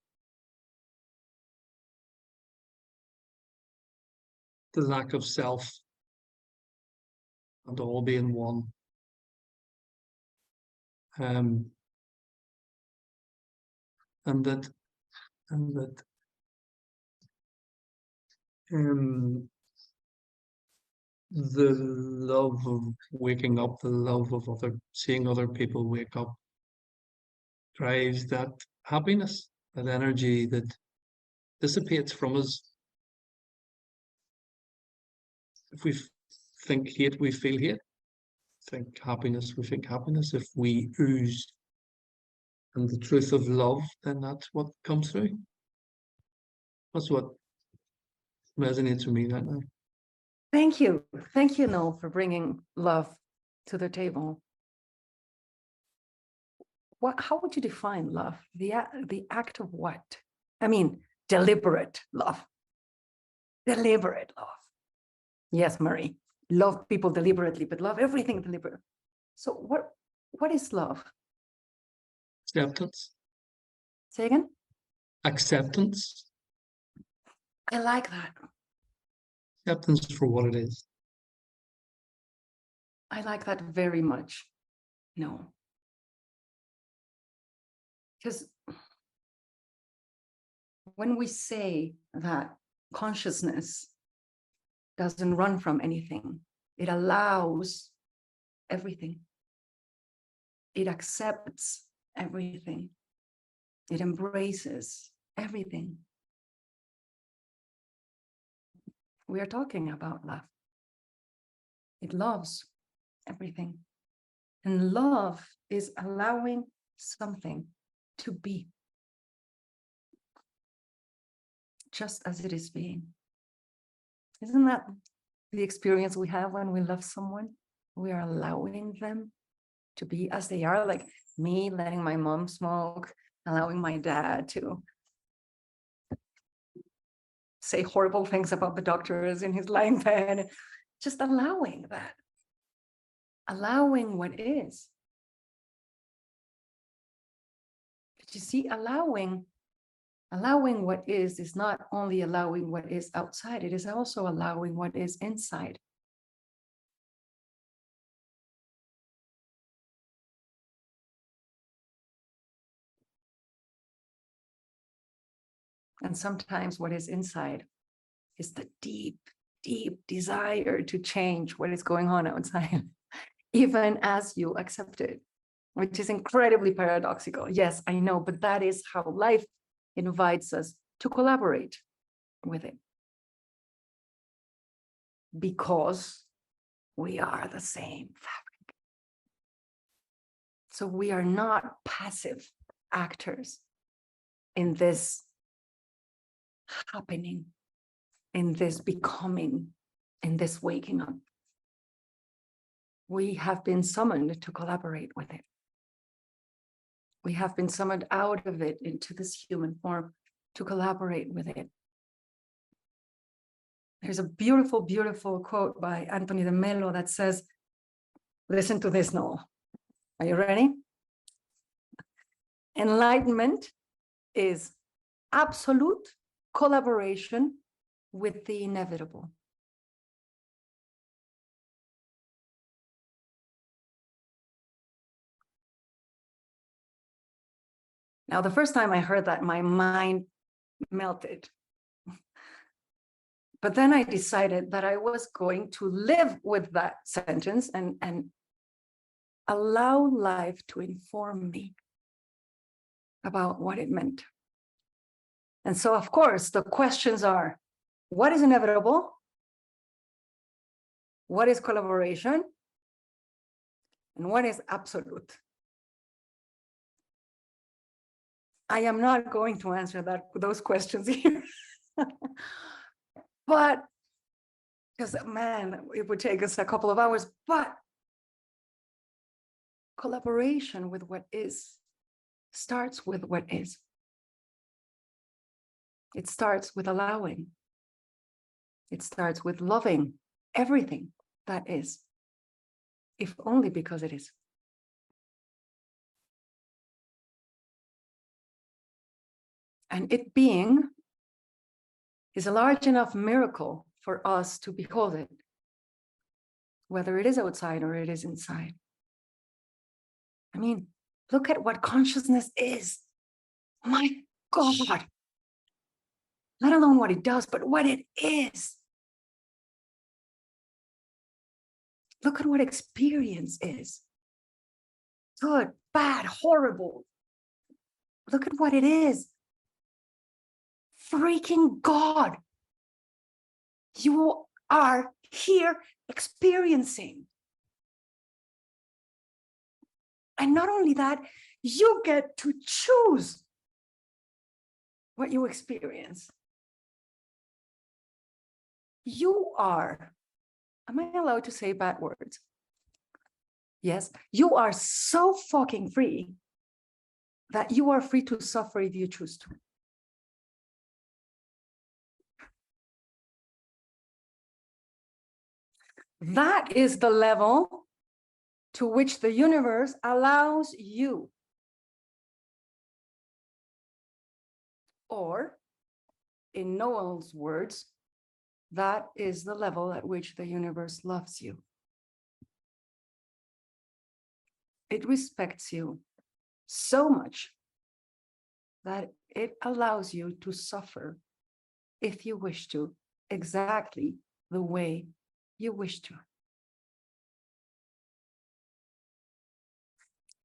the lack of self and all being one. And that the love of waking up, the love of seeing other people wake up drives that happiness, that energy that dissipates from us. If we think hate, we feel hate. Think happiness, we think happiness. If we ooze and the truth of love, then that's what comes through. That's what resonates with me right now. Thank you. Thank you, Noel, for bringing love to the table. How would you define love? The act of what? I mean, deliberate love. Deliberate love. Yes, Marie. Love people deliberately, but love everything deliberate. So what is love? Acceptance. Say again? Acceptance. I like that. Acceptance for what it is. I like that very much. No. Because when we say that consciousness doesn't run from anything, it allows everything. It accepts everything. It embraces everything. We are talking about love. It loves everything. And love is allowing something to be just as it is being. Isn't that the experience we have when we love someone? We are allowing them to be as they are, like me letting my mom smoke, allowing my dad to say horrible things about the doctors in his lying bed, just allowing that, allowing what is. But you see, allowing what is not only allowing what is outside, it is also allowing what is inside. And sometimes what is inside is the deep, deep desire to change what is going on outside, even as you accept it, which is incredibly paradoxical. Yes, I know, but that is how life invites us to collaborate with it. Because we are the same fabric. So we are not passive actors in this happening, in this becoming, in this waking up. We have been summoned to collaborate with it. We have been summoned out of it into this human form to collaborate with it. There's a beautiful, beautiful quote by Anthony de Mello that says, listen to this, Noel. Are you ready? Enlightenment is absolute collaboration with the inevitable. Now, the first time I heard that, my mind melted. But then I decided that I was going to live with that sentence and allow life to inform me about what it meant. And so, of course, the questions are, what is inevitable? What is collaboration? And what is absolute? I am not going to answer those questions here. But, because man, it would take us a couple of hours, but collaboration with what is starts with what is. It starts with allowing. It starts with loving everything that is, if only because it is. And it being is a large enough miracle for us to behold it, whether it is outside or it is inside. I mean, look at what consciousness is. My God. Let alone what it does, but what it is. Look at what experience is. Good, bad, horrible. Look at what it is. Freaking God. You are here experiencing. And not only that, you get to choose what you experience. You are, am I allowed to say bad words? Yes, you are so fucking free that you are free to suffer if you choose to. That is the level to which the universe allows you. Or, in Noel's words, that is the level at which the universe loves you. It respects you so much that it allows you to suffer, if you wish to, exactly the way you wish to.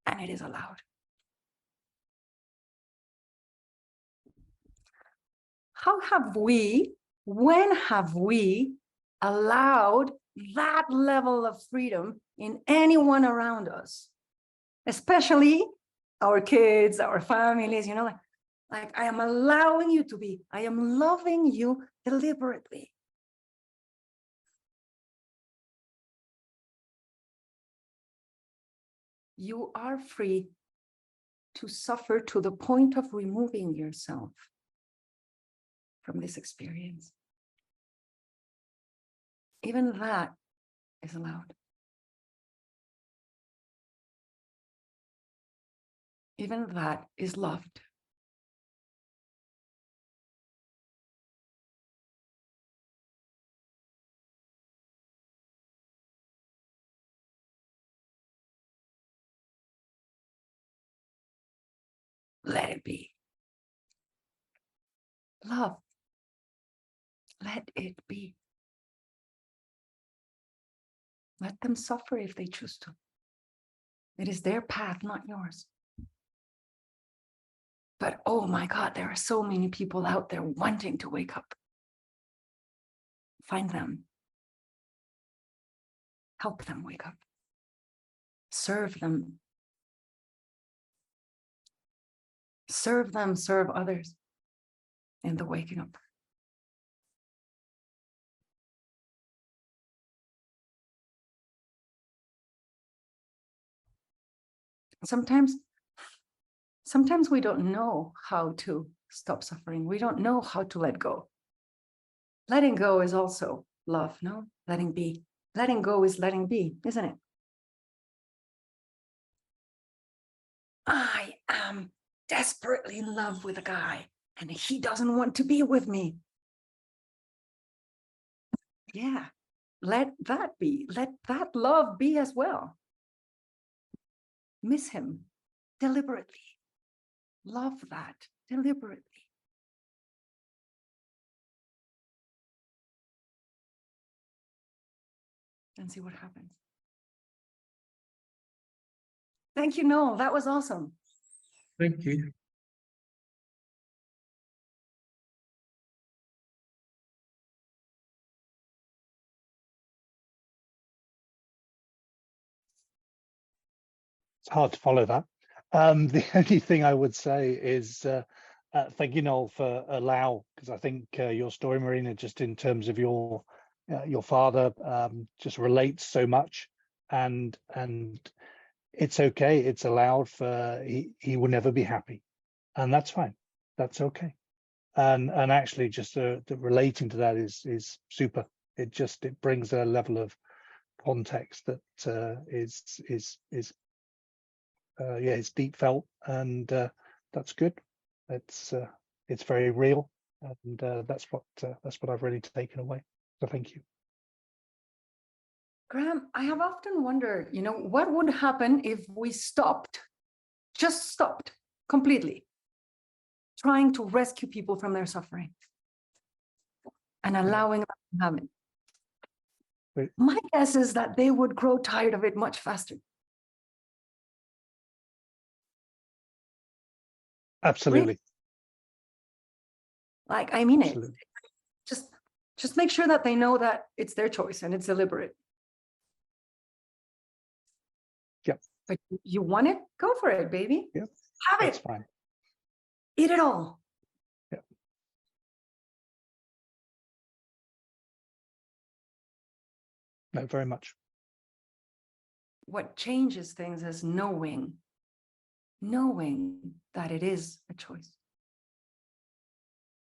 And it is allowed. How have we, when have we allowed that level of freedom in anyone around us, especially our kids, our families, you know, like I am allowing you to be, I am loving you deliberately. You are free to suffer to the point of removing yourself from this experience. Even that is allowed. Even that is loved. Let it be. Love. Let it be. Let them suffer if they choose to. It is their path, not yours. But oh my God, there are so many people out there wanting to wake up. Find them. Help them wake up. Serve them. Serve them, serve others in the waking up. Sometimes we don't know how to stop suffering. We don't know how to let go. Letting go is also love, no? Letting be. Letting go is letting be, isn't it? I am desperately in love with a guy and he doesn't want to be with me. Yeah, let that be. Let that love be as well. Miss him deliberately. Love that deliberately. And see what happens. Thank you, Noel. That was awesome. Thank you. It's hard to follow that. The only thing I would say is thank you, Noel, for allow, because I think your story, Marina, just in terms of your father, just relates so much, and it's okay. It's allowed for he will never be happy, and that's fine. That's okay. And actually, just the relating to that is super. It brings a level of context that is yeah, it's deep felt, and that's good. It's very real, and that's what I've really taken away. So thank you. Graham, I have often wondered, you know, what would happen if we just stopped completely trying to rescue people from their suffering and allowing them to have it. Right. My guess is that they would grow tired of it much faster. Absolutely. Really? Like, I mean Absolutely. it. Just make sure that they know that it's their choice and it's deliberate. Yep. But you want it? Go for it, baby. Yep. Have That's it. fine. Eat it all. Yep. No, very much. What changes things is knowing that it is a choice.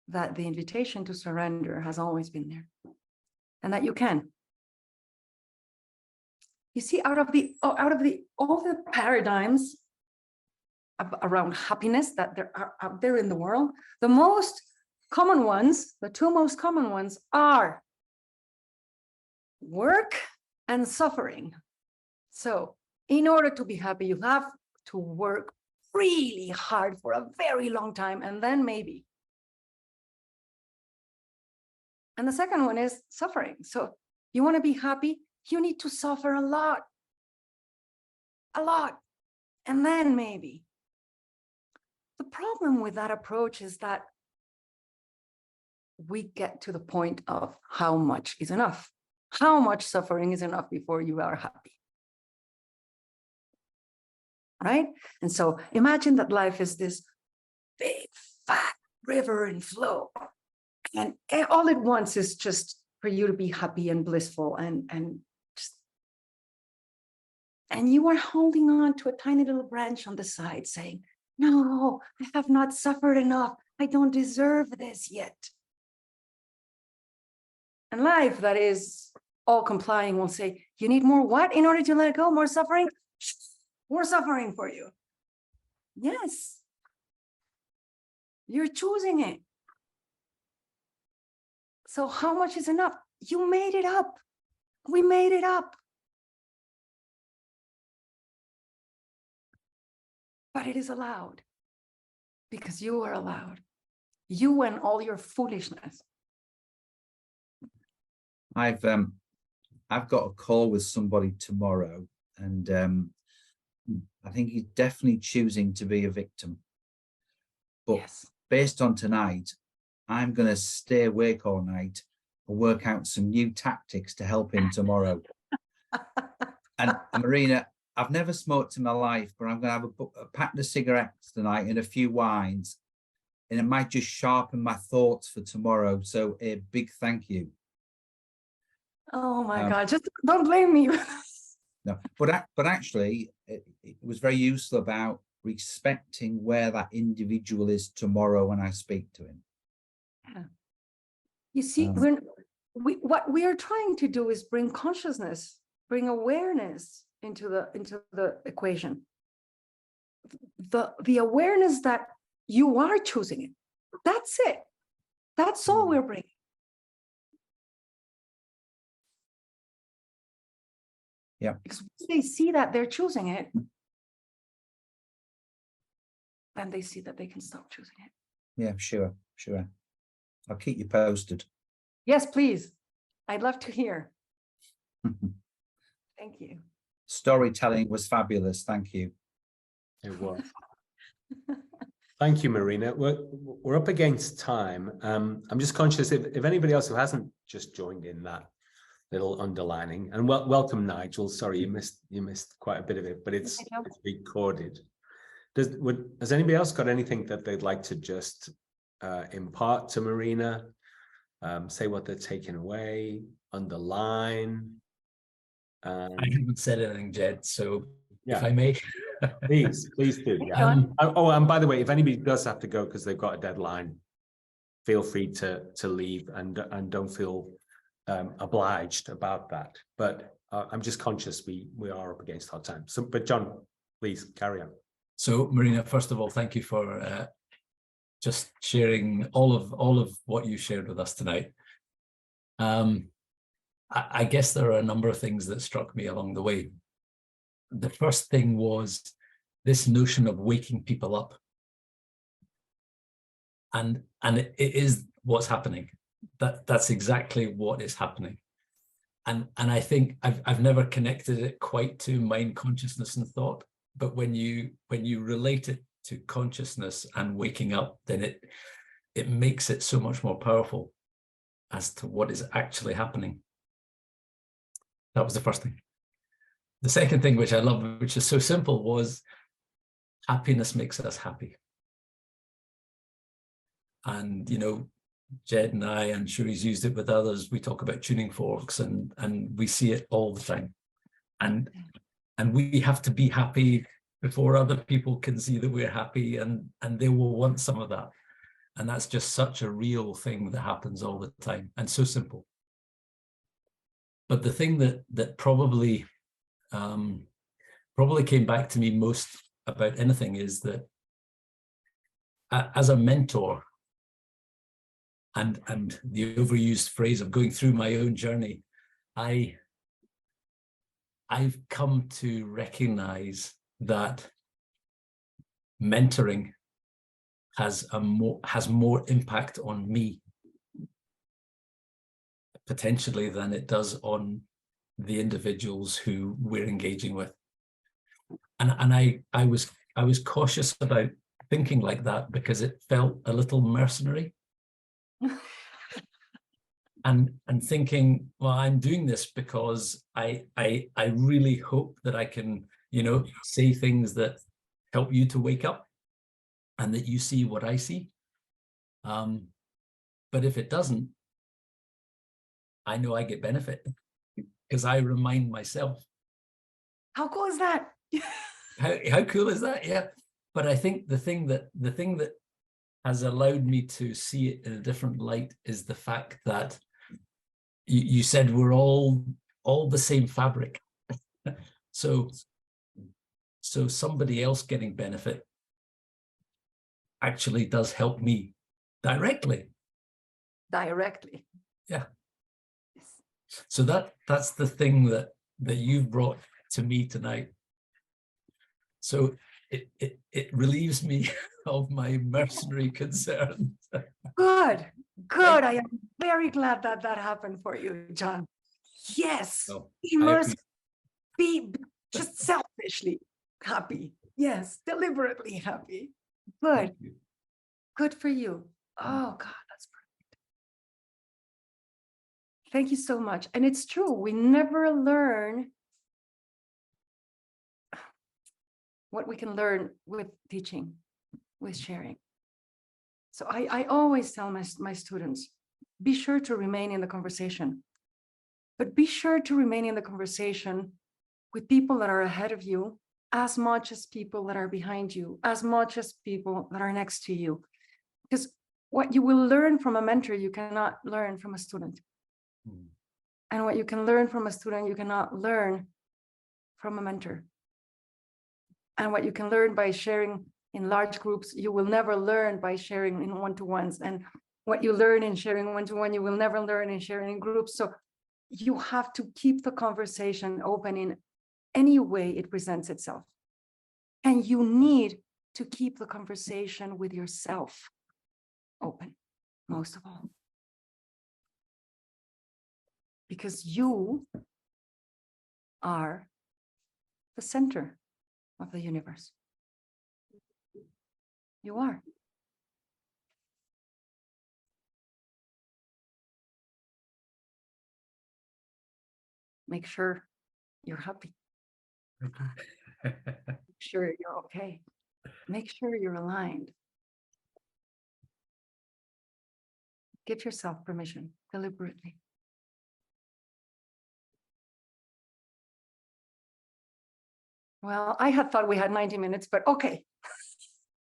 That the invitation to surrender has always been there. And that you can. You see, out of all the paradigms around happiness that there are out there in the world, the most common ones, the two most common ones are work and suffering. So in order to be happy, you have to work really hard for a very long time, and then maybe. And the second one is suffering. So you want to be happy, you need to suffer a lot, and then maybe. The problem with that approach is that we get to the point of how much is enough. How much suffering is enough before you are happy? Right? And so imagine that life is this big, fat river and flow. And all it wants is just for you to be happy and blissful and you are holding on to a tiny little branch on the side saying, no, I have not suffered enough. I don't deserve this yet. And life that is all complying will say, you need more what in order to let it go? More suffering? More suffering for you. Yes. You're choosing it. So how much is enough? You made it up. We made it up. But it is allowed because you are allowed. You and all your foolishness. I've got a call with somebody tomorrow, and I think he's definitely choosing to be a victim. But Yes. based on tonight, I'm going to stay awake all night and work out some new tactics to help him tomorrow. And Marina, I've never smoked in my life, but I'm going to have a pack of cigarettes tonight and a few wines, and it might just sharpen my thoughts for tomorrow. So a big thank you. Oh my God, just don't blame me. No, but actually, it was very useful about respecting where that individual is tomorrow when I speak to him. Yeah. You see, what we are trying to do is bring consciousness, bring awareness into the equation. The awareness that you are choosing it. That's it. That's all we're bringing. Yeah. Because once they see that they're choosing it, then they see that they can stop choosing it. Yeah, sure. I'll keep you posted. Yes, please. I'd love to hear. Thank you. Storytelling was fabulous. Thank you. It was. Thank you, Marina. We're up against time. I'm just conscious if anybody else who hasn't just joined in that little underlining, and welcome, Nigel. Sorry, you missed quite a bit of it, but it's recorded. Has anybody else got anything that they'd like to just impart to Marina? Say what they're taking away, underline. I haven't said anything, Jed, so yeah. if I may. Please do. Yeah. And by the way, if anybody does have to go because they've got a deadline, feel free to leave and don't feel obliged about that. But I'm just conscious we are up against our time. So, but John, please carry on. So, Marina, first of all, thank you for just sharing all of what you shared with us tonight. I guess there are a number of things that struck me along the way. The first thing was this notion of waking people up. And it is what's happening. That's exactly what is happening. And I think I've never connected it quite to mind, consciousness, and thought. But when you relate it to consciousness and waking up, then it makes it so much more powerful as to what is actually happening. That was the first thing. The second thing, which I love, which is so simple, was happiness makes us happy. And, you know, Jed and I, and sure he's used it with others, we talk about tuning forks and we see it all the time. And we have to be happy before other people can see that we're happy, and they will want some of that. And that's just such a real thing that happens all the time and so simple. But the thing that probably came back to me most about anything is that as a mentor, and the overused phrase of going through my own journey, I've come to recognize that mentoring has more impact on me potentially than it does on the individuals who we're engaging with. And I was cautious about thinking like that because it felt a little mercenary. and thinking, well, I'm doing this because I really hope that I can, you know, say things that help you to wake up and that you see what I see. But if it doesn't, I know I get benefit because I remind myself. How cool is that? How cool is that? Yeah. But I think the thing that has allowed me to see it in a different light is the fact that you said we're all the same fabric. So somebody else getting benefit actually does help me directly. Directly. Yeah. Yes. So that's the thing that you've brought to me tonight. So it relieves me of my mercenary concerns. Good, good. I am very glad that that happened for you, John. Yes, Oh, he must be just selfishly happy. Yes, deliberately happy. Good, good for you. Oh God, that's perfect. Thank you so much. And it's true, we never learn what we can learn with teaching, with sharing. So I always tell my students, be sure to remain in the conversation, but be sure to remain in the conversation with people that are ahead of you as much as people that are behind you, as much as people that are next to you. Because what you will learn from a mentor, you cannot learn from a student. And what you can learn from a student, you cannot learn from a mentor. And what you can learn by sharing in large groups, you will never learn by sharing in one-to-ones. And what you learn in sharing one-to-one, you will never learn in sharing in groups. So you have to keep the conversation open in any way it presents itself. And you need to keep the conversation with yourself open, most of all. Because you are the center of the universe. You are. Make sure you're happy. Make sure you're okay. Make sure you're aligned. Give yourself permission deliberately. Well, I had thought we had 90 minutes, but okay.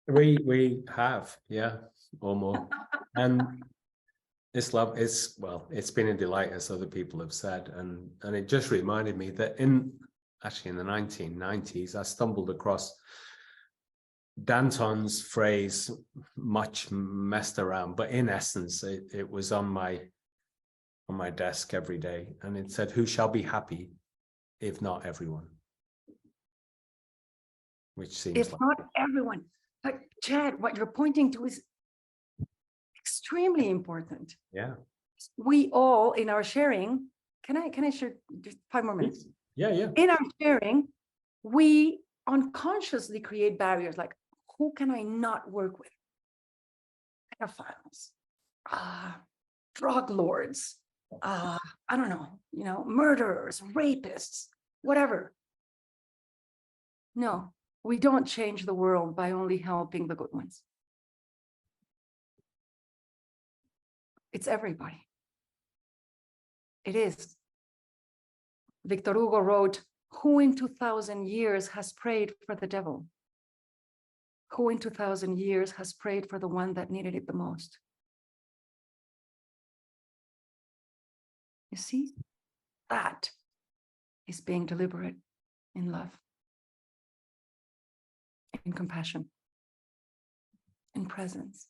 We have, yeah, or more. And it's love, it's been a delight, as other people have said, and it just reminded me that in the 1990s, I stumbled across Danton's phrase, much messed around, but in essence, it was on my desk every day, and it said, "Who shall be happy, if not everyone?" Which seems If like, not everyone, but Chad, what you're pointing to is extremely important. yeah, We all in our sharing, can I share just 5 more minutes? yeah. In our sharing, we unconsciously create barriers like, who can I not work with? Pedophiles, drug lords, I don't know, murderers, rapists, whatever. No, we don't change the world by only helping the good ones. It's everybody. It is. Victor Hugo wrote, who in 2000 years has prayed for the devil? Who in 2000 years has prayed for the one that needed it the most? You see, that is being deliberate in love, in compassion, in presence,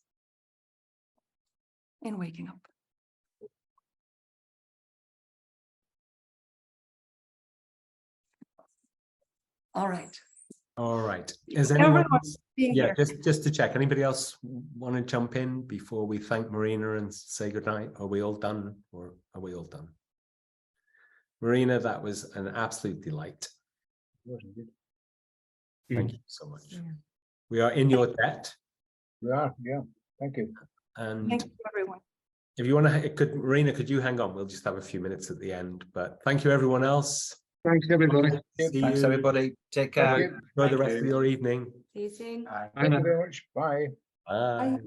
in waking up. All right. all right. Is anyone Everyone else? being Yeah, here. just to check, anybody else want to jump in before we thank Marina and say goodnight? Are we all done, or are we all done? Marina, that was an absolute delight. Thank you so much. Yeah. We are in your debt. We are, yeah. Thank you. And Thank you, everyone. if you want to, Marina, could you hang on? We'll just have a few minutes at the end. But thank you, everyone else. Thanks, everybody. See Thanks, you. everybody. Take Thank care. you. Enjoy the Thank rest of you. your evening. See you soon. Bye. Bye Thank now. you very much. Bye. Bye.